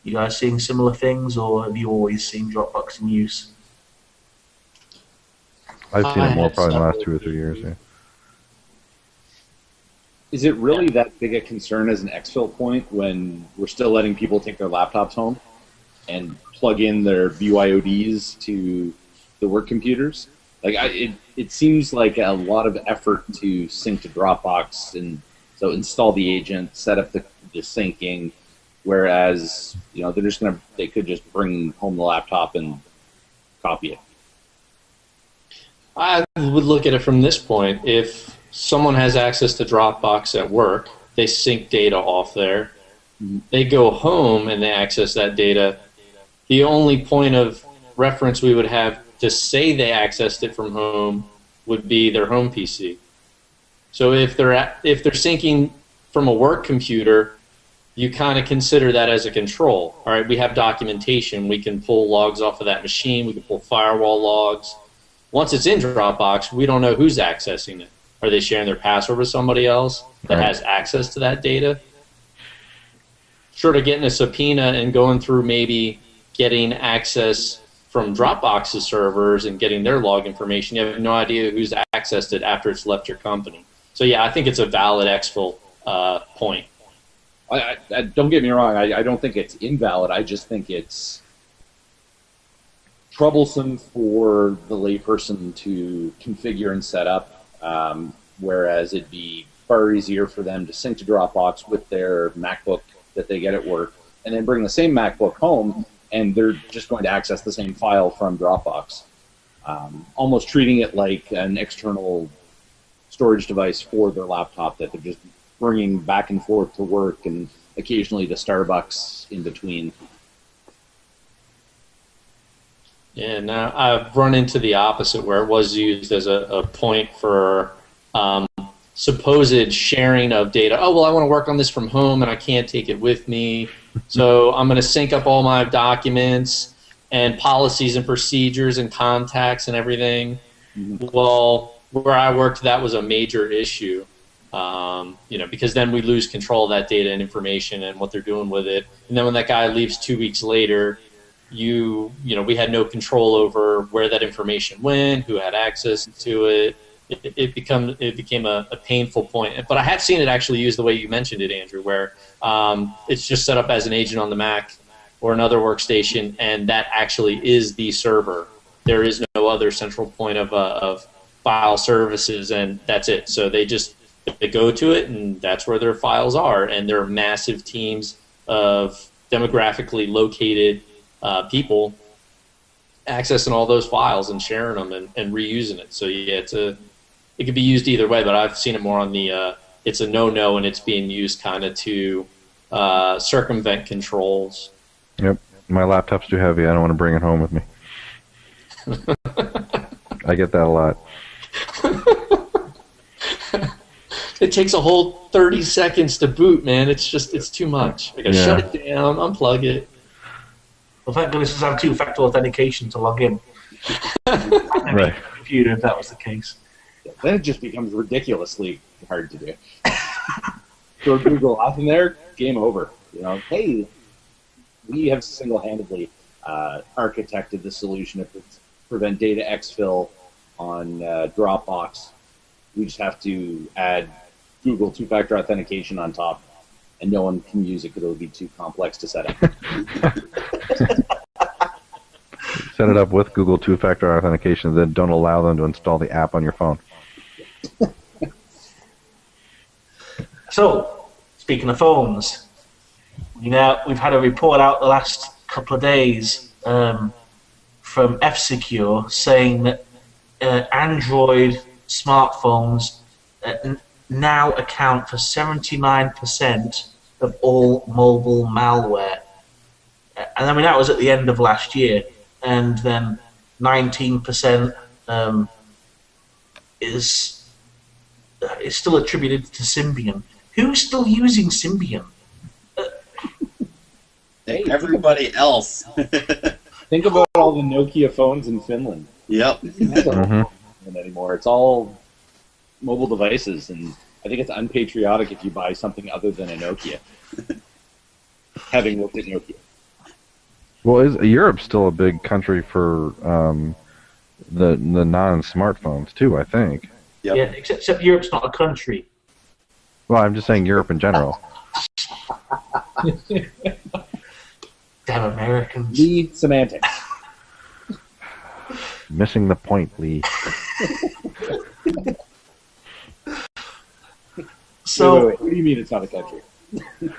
You guys seeing similar things, or have you always seen Dropbox in use? I've seen it more had probably in the last several 2 or 3 years. Yeah. Is it really that big a concern as an exfil point when we're still letting people take their laptops home and plug in their BYODs to the work computers? Like, it seems like a lot of effort to sync to Dropbox, and so install the agent, set up the syncing, whereas they could just bring home the laptop and copy it. I would look at it from this point. If someone has access to Dropbox at work, they sync data off there. They go home and they access that data. The only point of reference we would have to say they accessed it from home would be their home PC. So if they're syncing from a work computer, you kind of consider that as a control. All right, we have documentation. We can pull logs off of that machine. We can pull firewall logs. Once it's in Dropbox, we don't know who's accessing it. Are they sharing their password with somebody else that has access to that data? Short of getting a subpoena and going through maybe getting access from Dropbox's servers and getting their log information, you have no idea who's accessed it after it's left your company. So yeah, I think it's a valid exfil point. I don't get me wrong. I don't think it's invalid. I just think it's troublesome for the layperson to configure and set up, whereas it'd be far easier for them to sync to Dropbox with their MacBook that they get at work, and then bring the same MacBook home, and they're just going to access the same file from Dropbox. Almost treating it like an external storage device for their laptop that they're just bringing back and forth to work and occasionally to Starbucks in between. Yeah, now I've run into the opposite where it was used as a point for supposed sharing of data. Oh, well, I want to work on this from home and I can't take it with me. So I'm going to sync up all my documents and policies and procedures and contacts and everything. Well, where I worked, that was a major issue. Because then we lose control of that data and information and what they're doing with it. And then when that guy leaves 2 weeks later, we had no control over where that information went, who had access to it. It became a painful point. But I have seen it actually used the way you mentioned it, Andrew, where it's just set up as an agent on the Mac or another workstation, and that actually is the server. There is no other central point of file services, and that's it. So they go to it, and that's where their files are. And there are massive teams of demographically located people accessing all those files and sharing them and reusing it. So yeah, it could be used either way, but I've seen it more on the it's a no-no, and it's being used kind of to circumvent controls. Yep. My laptop's too heavy. I don't want to bring it home with me. I get that a lot. It takes a whole 30 seconds to boot, man. It's too much. I gotta shut it down, unplug it. Well, thank goodness it's have two-factor authentication to log in. Right. Computer, if that was the case. Then it just becomes ridiculously hard to do. Throw Google off in there, game over. Hey, we have single-handedly architected the solution to prevent data exfil on Dropbox. We just have to add Google two-factor authentication on top, and no one can use it because it would be too complex to set up. Set it up with Google two-factor authentication, then don't allow them to install the app on your phone. So, speaking of phones, we've had a report out the last couple of days from F-Secure saying that Android smartphones now account for 79% of all mobile malware. And I mean, that was at the end of last year. And then 19% is still attributed to Symbian. Who's still using Symbian? Hey, Everybody else. think about all the Nokia phones in Finland. Yep. That's not Mhm. Finland anymore. It's all mobile devices, and I think it's unpatriotic if you buy something other than a Nokia. Having looked at Nokia. Well, Europe's still a big country for the non-smartphones too, I think. Yep. Yeah, except Europe's not a country. Well, I'm just saying Europe in general. Damn Americans. Lee semantics. Missing the point, Lee. So wait. What do you mean it's not a country?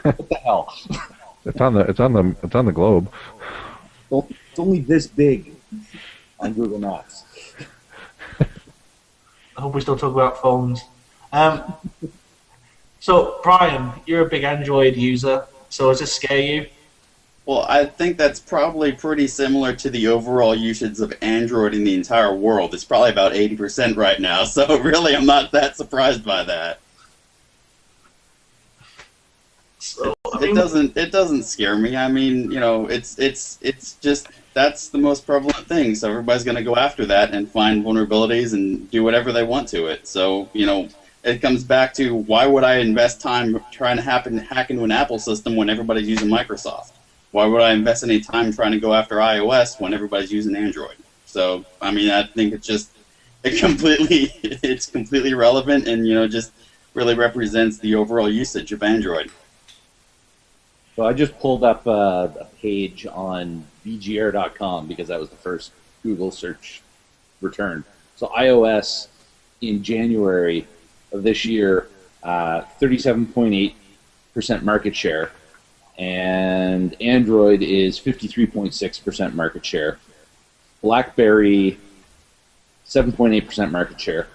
What the hell? It's on the globe. It's only this big on Google Maps. I hope we still talk about phones. So Brian, you're a big Android user. So does this scare you? Well, I think that's probably pretty similar to the overall usage of Android in the entire world. It's probably about 80% right now, so really I'm not that surprised by that. So, It doesn't scare me. I mean, it's just that's the most prevalent thing. So everybody's going to go after that and find vulnerabilities and do whatever they want to it. So, it comes back to why would I invest time trying to hack into an Apple system when everybody's using Microsoft? Why would I invest any time trying to go after iOS when everybody's using Android? So, I mean, I think it's completely irrelevant and, just really represents the overall usage of Android. So I just pulled up a page on bgr.com because that was the first Google search return. So iOS in January of this year, 37.8% market share, and Android is 53.6% market share. BlackBerry, 7.8% market share,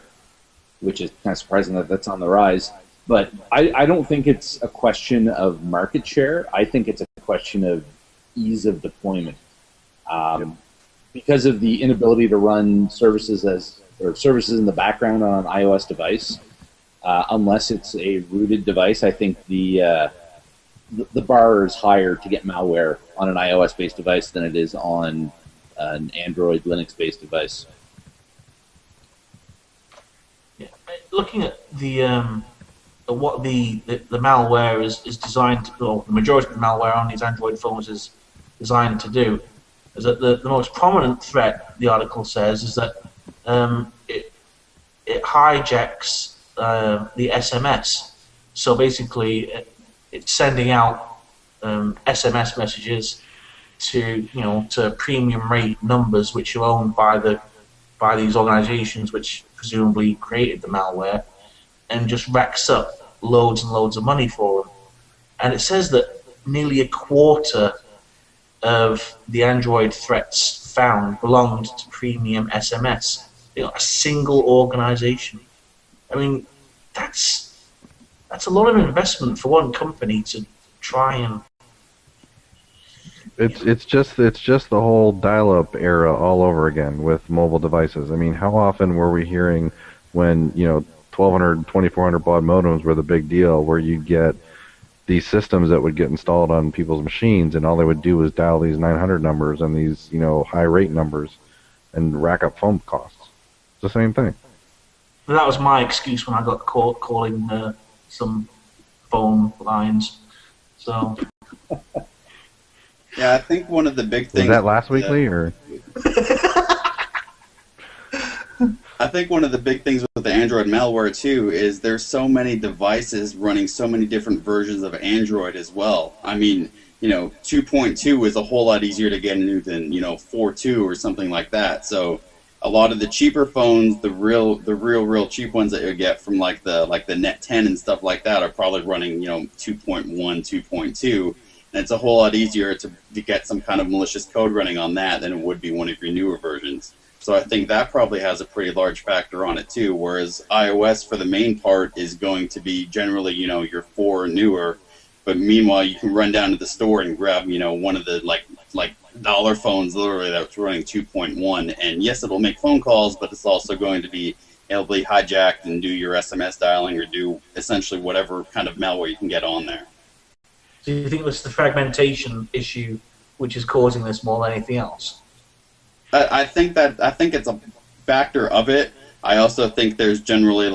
which is kind of surprising that that's on the rise. But I don't think it's a question of market share. I think it's a question of ease of deployment. Because of the inability to run services in the background on an iOS device, unless it's a rooted device, I think the bar is higher to get malware on an iOS-based device than it is on an Android Linux-based device. Yeah. Looking at what the malware is designed to, or the majority of the malware on these Android phones is designed to do, is that the most prominent threat, the article says, is that it hijacks the SMS. So basically, it's sending out SMS messages to premium rate numbers which are owned by these organizations which presumably created the malware, and just racks up loads and loads of money for them. And it says that nearly a quarter of the Android threats found belonged to premium SMS. A single organization. I mean, that's a lot of investment for one company to try and. It's just the whole dial-up era all over again with mobile devices. I mean, how often were we hearing when 1200, 2400 baud modems were the big deal, where you'd get these systems that would get installed on people's machines, and all they would do was dial these 900 numbers and these high rate numbers, and rack up phone costs. It's the same thing. That was my excuse when I got caught calling some phone lines. So. Yeah, I think one of the big things. Was that last weekly or? I think one of the big things with the Android malware too is there's so many devices running so many different versions of Android as well. I mean, 2.2 is a whole lot easier to get into than 4.2 or something like that. So a lot of the cheaper phones, the real cheap ones that you get from like the Net 10 and stuff like that are probably running 2.1, 2.2. And it's a whole lot easier to get some kind of malicious code running on that than it would be one of your newer versions. So I think that probably has a pretty large factor on it too, whereas iOS for the main part is going to be generally, your 4 or newer, but meanwhile you can run down to the store and grab, one of the like dollar phones literally that's running 2.1, and yes, it'll make phone calls, but it's also going to be able to be hijacked and do your SMS dialing or do essentially whatever kind of malware you can get on there. Do you think it's the fragmentation issue which is causing this more than anything else? I think it's a factor of it. I also think there's generally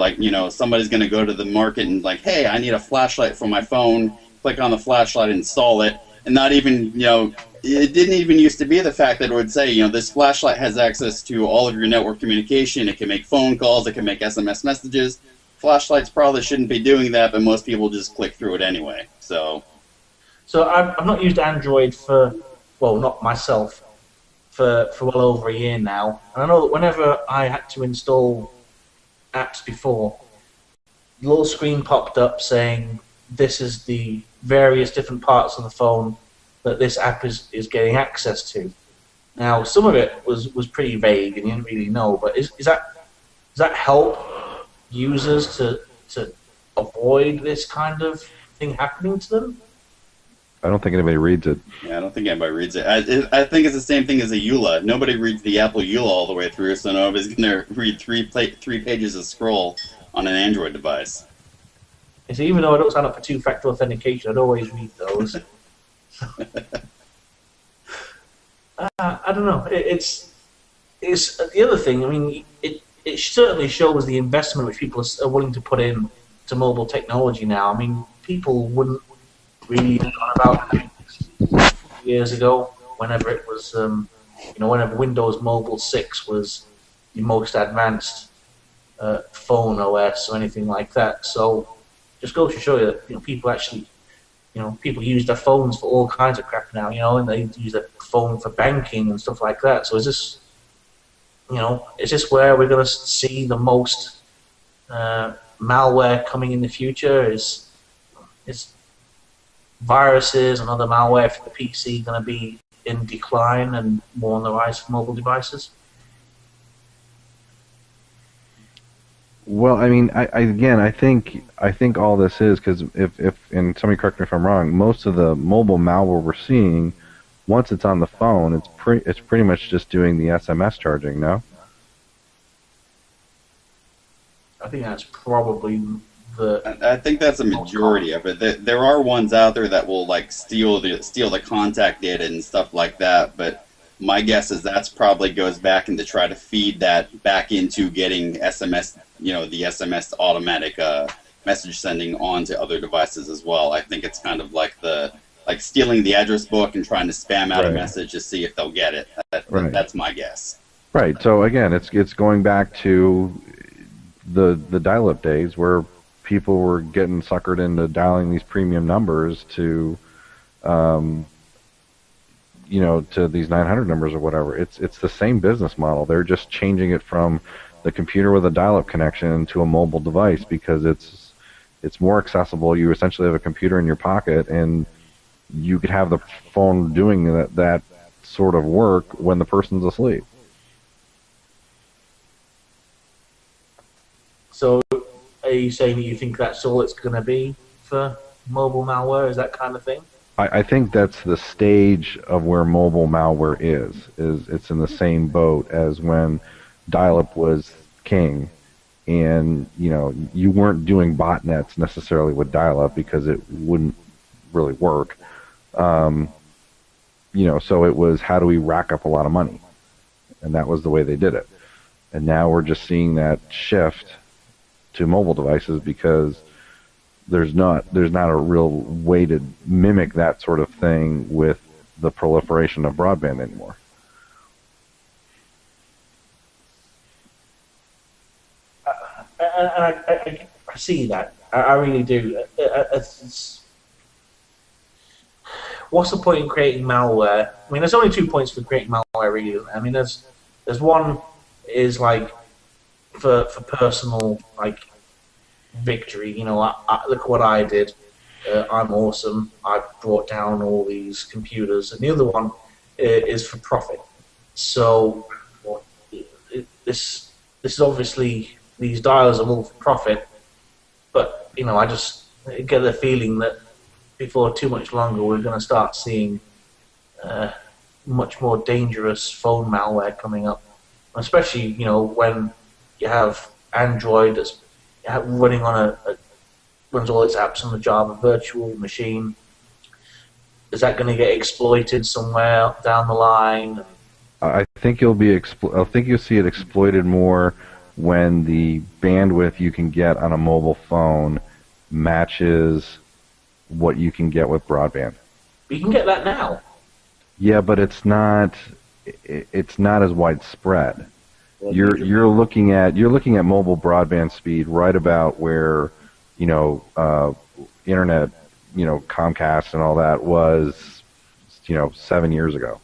somebody's going to go to the market and hey, I need a flashlight for my phone. Click on the flashlight, install it, and not even it didn't even used to be the fact that it would say this flashlight has access to all of your network communication. It can make phone calls. It can make SMS messages. Flashlights probably shouldn't be doing that, but most people just click through it anyway. So I've not used Android not myself, for well over a year now. And I know that whenever I had to install apps before, the little screen popped up saying this is the various different parts of the phone that this app is getting access to. Now, some of it was pretty vague and you didn't really know, but does that help users to avoid this kind of thing happening to them? I don't think anybody reads it. Yeah, I don't think anybody reads it. I think it's the same thing as a EULA. Nobody reads the Apple EULA all the way through, so nobody's going to read three pages of scroll on an Android device. So even though I don't sign up for two-factor authentication, I'd always read those. I don't know. It's the other thing. I mean, it certainly shows the investment which people are willing to put in to mobile technology now. I mean, people wouldn't really have gone about this years ago, whenever it was, whenever Windows Mobile 6 was the most advanced phone OS or anything like that. So just goes to show you that people actually, people use their phones for all kinds of crap now, and they use their phone for banking and stuff like that. So is this where we're going to see the most malware coming in the future? Is viruses and other malware for the PC going to be in decline and more on the rise for mobile devices? Well, I mean, I think all this is because if and somebody correct me if I'm wrong, most of the mobile malware we're seeing, once it's on the phone, it's pretty much just doing the SMS charging. No, I think that's probably I think that's a majority of it. There are ones out there that will steal the contact data and stuff like that, but my guess is that's probably goes back into try to feed that back into getting SMS, the SMS automatic message sending onto other devices as well. I think it's kind of like stealing the address book and trying to spam out a message to see if they'll get it. That's my guess. Right. So again, it's going back to the dial-up days where people were getting suckered into dialing these premium numbers to to these 900 numbers or whatever. It's the same business model. They're just changing it from the computer with a dial-up connection to a mobile device because it's more accessible. You essentially have a computer in your pocket, and you could have the phone doing that sort of work when the person's asleep. So, are you saying that you think that's all it's going to be for mobile malware? Is that kind of thing? I think that's the stage of where mobile malware is it's in the same boat as when dial-up was king, and you weren't doing botnets necessarily with dial-up because it wouldn't really work. So it was how do we rack up a lot of money, and that was the way they did it. And now we're just seeing that shift to mobile devices because there's not a real way to mimic that sort of thing with the proliferation of broadband anymore. I see that. I really do. What's the point in creating malware? I mean, there's only 2 points for creating malware, really. I mean, there's one is for personal victory. Look what I did. I'm awesome. I brought down all these computers. And the other one is for profit. So this is obviously, these dials are all for profit. But I just get the feeling that before too much longer, we're going to start seeing much more dangerous phone malware coming up. Especially when you have Android that's running on runs all its apps on the Java virtual machine. is that going to get exploited somewhere down the line? I think I think you'll see it exploited more when the bandwidth you can get on a mobile phone matches what you can get with broadband. You can get that now. Yeah, but it's not as widespread. You're looking at mobile broadband speed right about where, internet, Comcast and all that was, 7 years ago.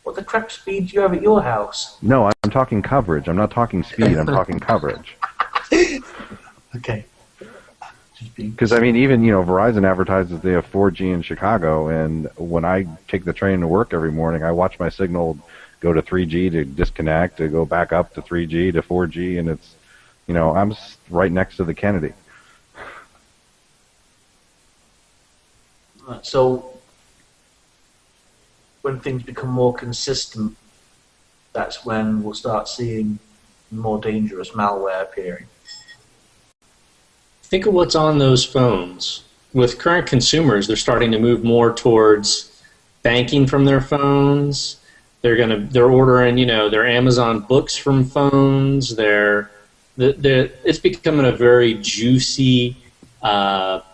What the crap speed do you have at your house? No, I'm talking coverage. I'm not talking speed. I'm talking coverage. Okay. Because, even, Verizon advertises they have 4G in Chicago, and when I take the train to work every morning, I watch my signal go to 3G to disconnect, to go back up to 3G to 4G, and it's, I'm right next to the Kennedy. So, when things become more consistent, that's when we'll start seeing more dangerous malware appearing. Think of what's on those phones. With current consumers, they're starting to move more towards banking from their phones. They're ordering, their Amazon books from phones. It's becoming a very juicy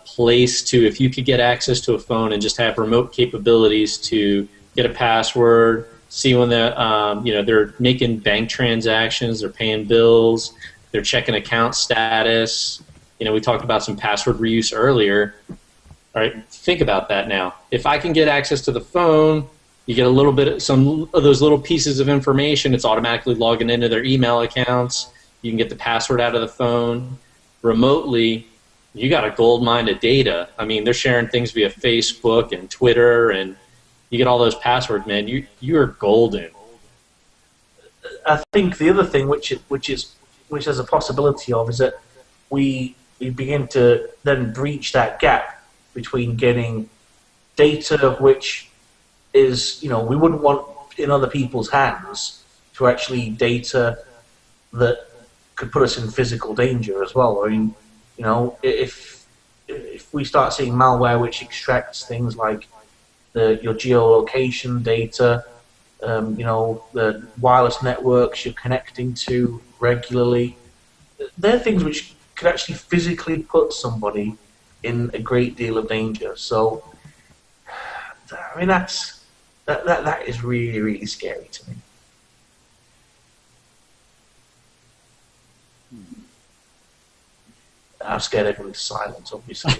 place to, if you could get access to a phone and just have remote capabilities to get a password, see when they're making bank transactions, they're paying bills, they're checking account status. We talked about some password reuse earlier. All right, think about that now. If I can get access to the phone, you get a little bit, some of those little pieces of information. It's automatically logging into their email accounts. You can get the password out of the phone remotely. You got a gold mine of data. They're sharing things via Facebook and Twitter, and you get all those passwords, man. You are golden. I think the other thing, which there's a possibility of, is that we begin to then breach that gap between getting data which is, we wouldn't want in other people's hands, to actually data that could put us in physical danger as well. If we start seeing malware which extracts things like your geolocation data, the wireless networks you're connecting to regularly, they're things which could actually physically put somebody in a great deal of danger. So, that is really, really scary to me. I've scared everyone to silence, obviously.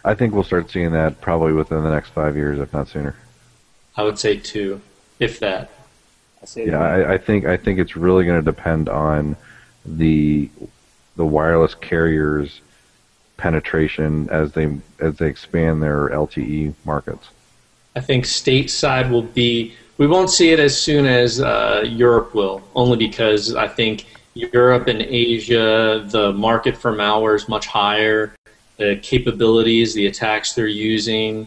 I think we'll start seeing that probably within the next 5 years, if not sooner. I would say 2, if that. I think it's really going to depend on the wireless carriers' penetration as they expand their LTE markets. I think stateside will be. We won't see it as soon as Europe will, only because I think Europe and Asia, the market for malware is much higher. The capabilities, the attacks they're using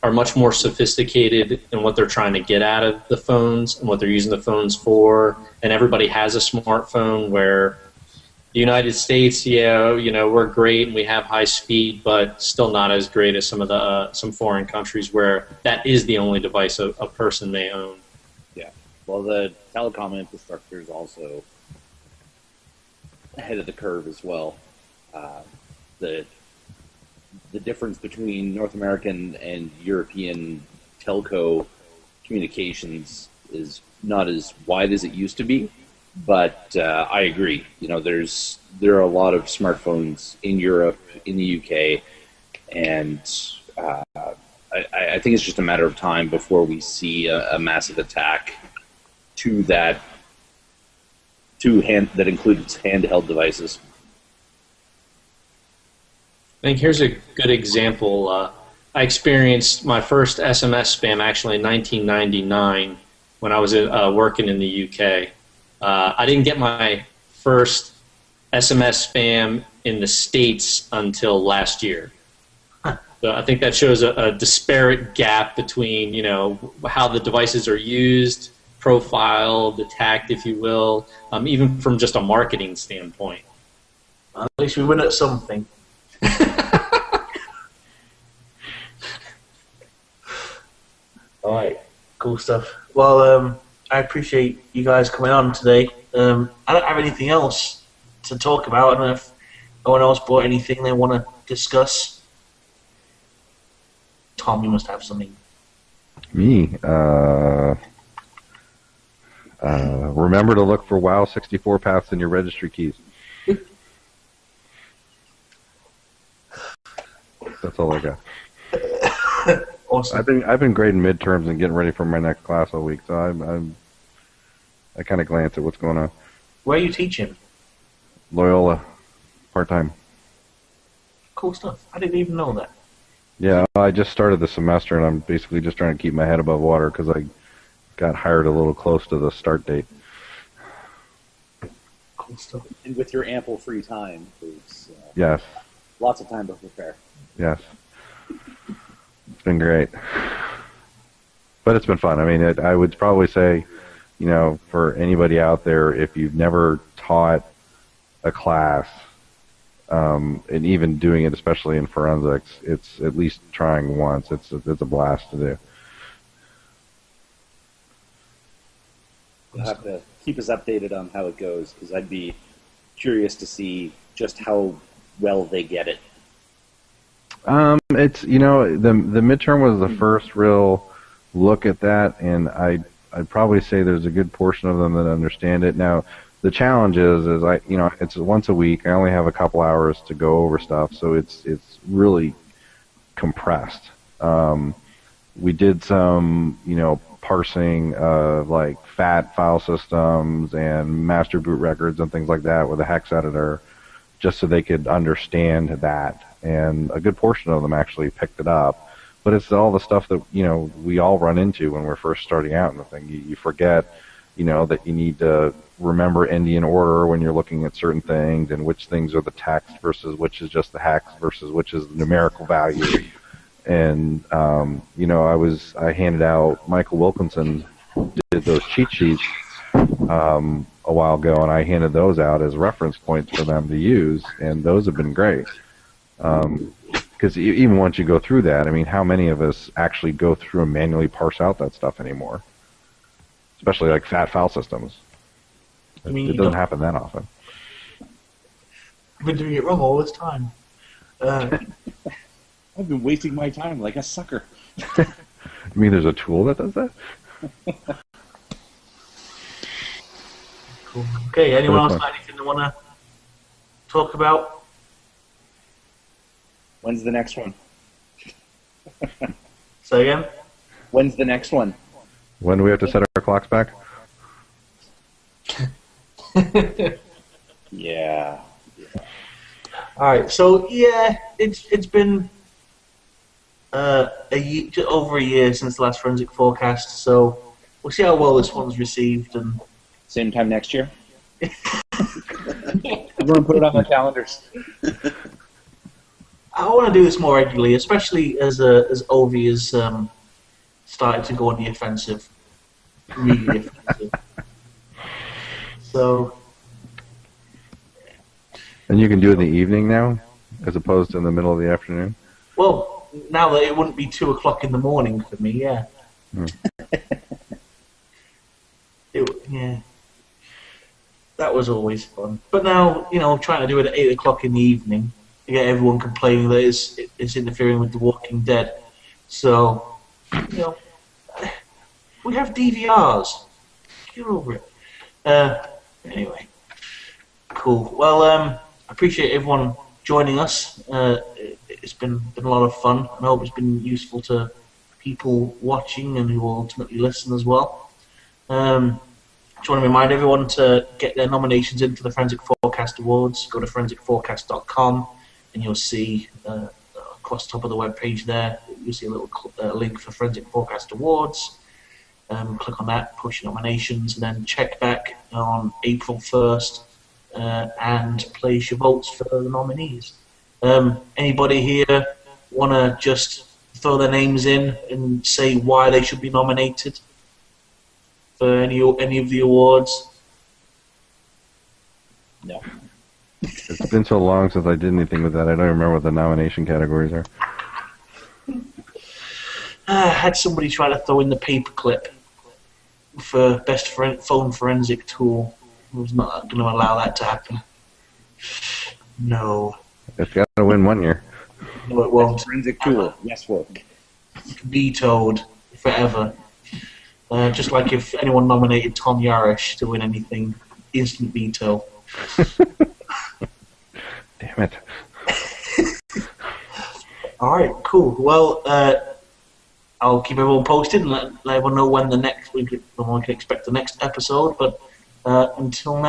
are much more sophisticated in what they're trying to get out of the phones and what they're using the phones for. And everybody has a smartphone, where the United States, we're great and we have high speed, but still not as great as some foreign countries where that is the only device a person may own. Yeah. Well, the telecom infrastructure is also ahead of the curve as well. The difference between North American and European telco communications is not as wide as it used to be, but I agree. There are a lot of smartphones in Europe, in the UK, and I think it's just a matter of time before we see a massive attack that includes handheld devices. I think here's a good example. I experienced my first SMS spam actually in 1999 when I was working in the UK. I didn't get my first SMS spam in the States until last year. So I think that shows a disparate gap between, how the devices are used, profiled, attacked, if you will, even from just a marketing standpoint. At least we win at something. All right, cool stuff. Well, I appreciate you guys coming on today. I don't have anything else to talk about. I don't know if anyone else brought anything they want to discuss. Tom, you must have something. Me. Remember to look for WoW 64 paths in your registry keys. That's all I got. Awesome. I've been grading midterms and getting ready for my next class all week, so I kind of glance at what's going on. Where are you teaching? Loyola, part time. Cool stuff. I didn't even know that. Yeah, I just started the semester, and I'm basically just trying to keep my head above water because I got hired a little close to the start date. Cool stuff. And with your ample free time, there's Yes, lots of time to prepare. yes. It's been great. But it's been fun. I mean, I would probably say, for anybody out there, if you've never taught a class, and even doing it, especially in forensics, it's at least trying once. It's a blast to do. You'll have to keep us updated on how it goes, because I'd be curious to see just how well they get it. It's the midterm was the first real look at that, and I'd probably say there's a good portion of them that understand it. Now, the challenge is it's once a week. I only have a couple hours to go over stuff, so it's really compressed. We did some parsing of like FAT file systems and master boot records and things like that with a hex editor, just so they could understand that. And a good portion of them actually picked it up. But it's all the stuff that we all run into when we're first starting out in the thing. You forget that you need to remember Indian order when you're looking at certain things, and which things are the text versus which is just the hex versus which is the numerical value. And I handed out, Michael Wilkinson did those cheat sheets a while ago, and I handed those out as reference points for them to use, and those have been great. Because even once you go through that, I mean, how many of us actually go through and manually parse out that stuff anymore? Especially like FAT file systems. It doesn't happen that often. I've been doing it wrong all this time. I've been wasting my time like a sucker. You mean there's a tool that does that? Cool. Okay, anyone else got anything they want to talk about? When's the next one? Say again? When's the next one? When do we have to set our clocks back? Yeah. Alright, so yeah, it's been a year, just over a year since the last Forensic Forecast, so we'll see how well this one's received. And Same time next year? Everyone put it on their calendars. I want to do this more regularly, especially as Ovi has started to go on the offensive, really offensive. So, And you can do it in the evening now, as opposed to in the middle of the afternoon? well, now that it wouldn't be 2 o'clock in the morning for me, yeah. Yeah. That was always fun. But now, trying to do it at 8 o'clock in the evening, you get everyone complaining that it's interfering with The Walking Dead. So, we have DVRs. Get over it. Anyway, cool. Well, I appreciate everyone joining us. It's been a lot of fun, and I hope it's been useful to people watching and who will ultimately listen as well. Just want to remind everyone to get their nominations in for the Forensic Forecast Awards. Go to forensicforecast.com, and you'll see across the top of the web page there, you'll see a little link for Forensic Forecast Awards. Click on that, push nominations, and then check back on April 1st and place your votes for the nominees. Anybody here want to just throw their names in and say why they should be nominated for any of the awards? No. It's been so long since I did anything with that. I don't even remember what the nomination categories are. I had somebody try to throw in the paperclip for best phone forensic tool. I was not going to allow that to happen. No. It's got to win one year. No, it won't. Forensic tool. Yes, work. Vetoed forever. Just like if anyone nominated Tom Yarish to win anything, instant veto. Damn it. All right, cool. Well, I'll keep everyone posted and let everyone know when we can expect the next episode. But until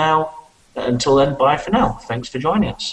then, bye for now. Thanks for joining us.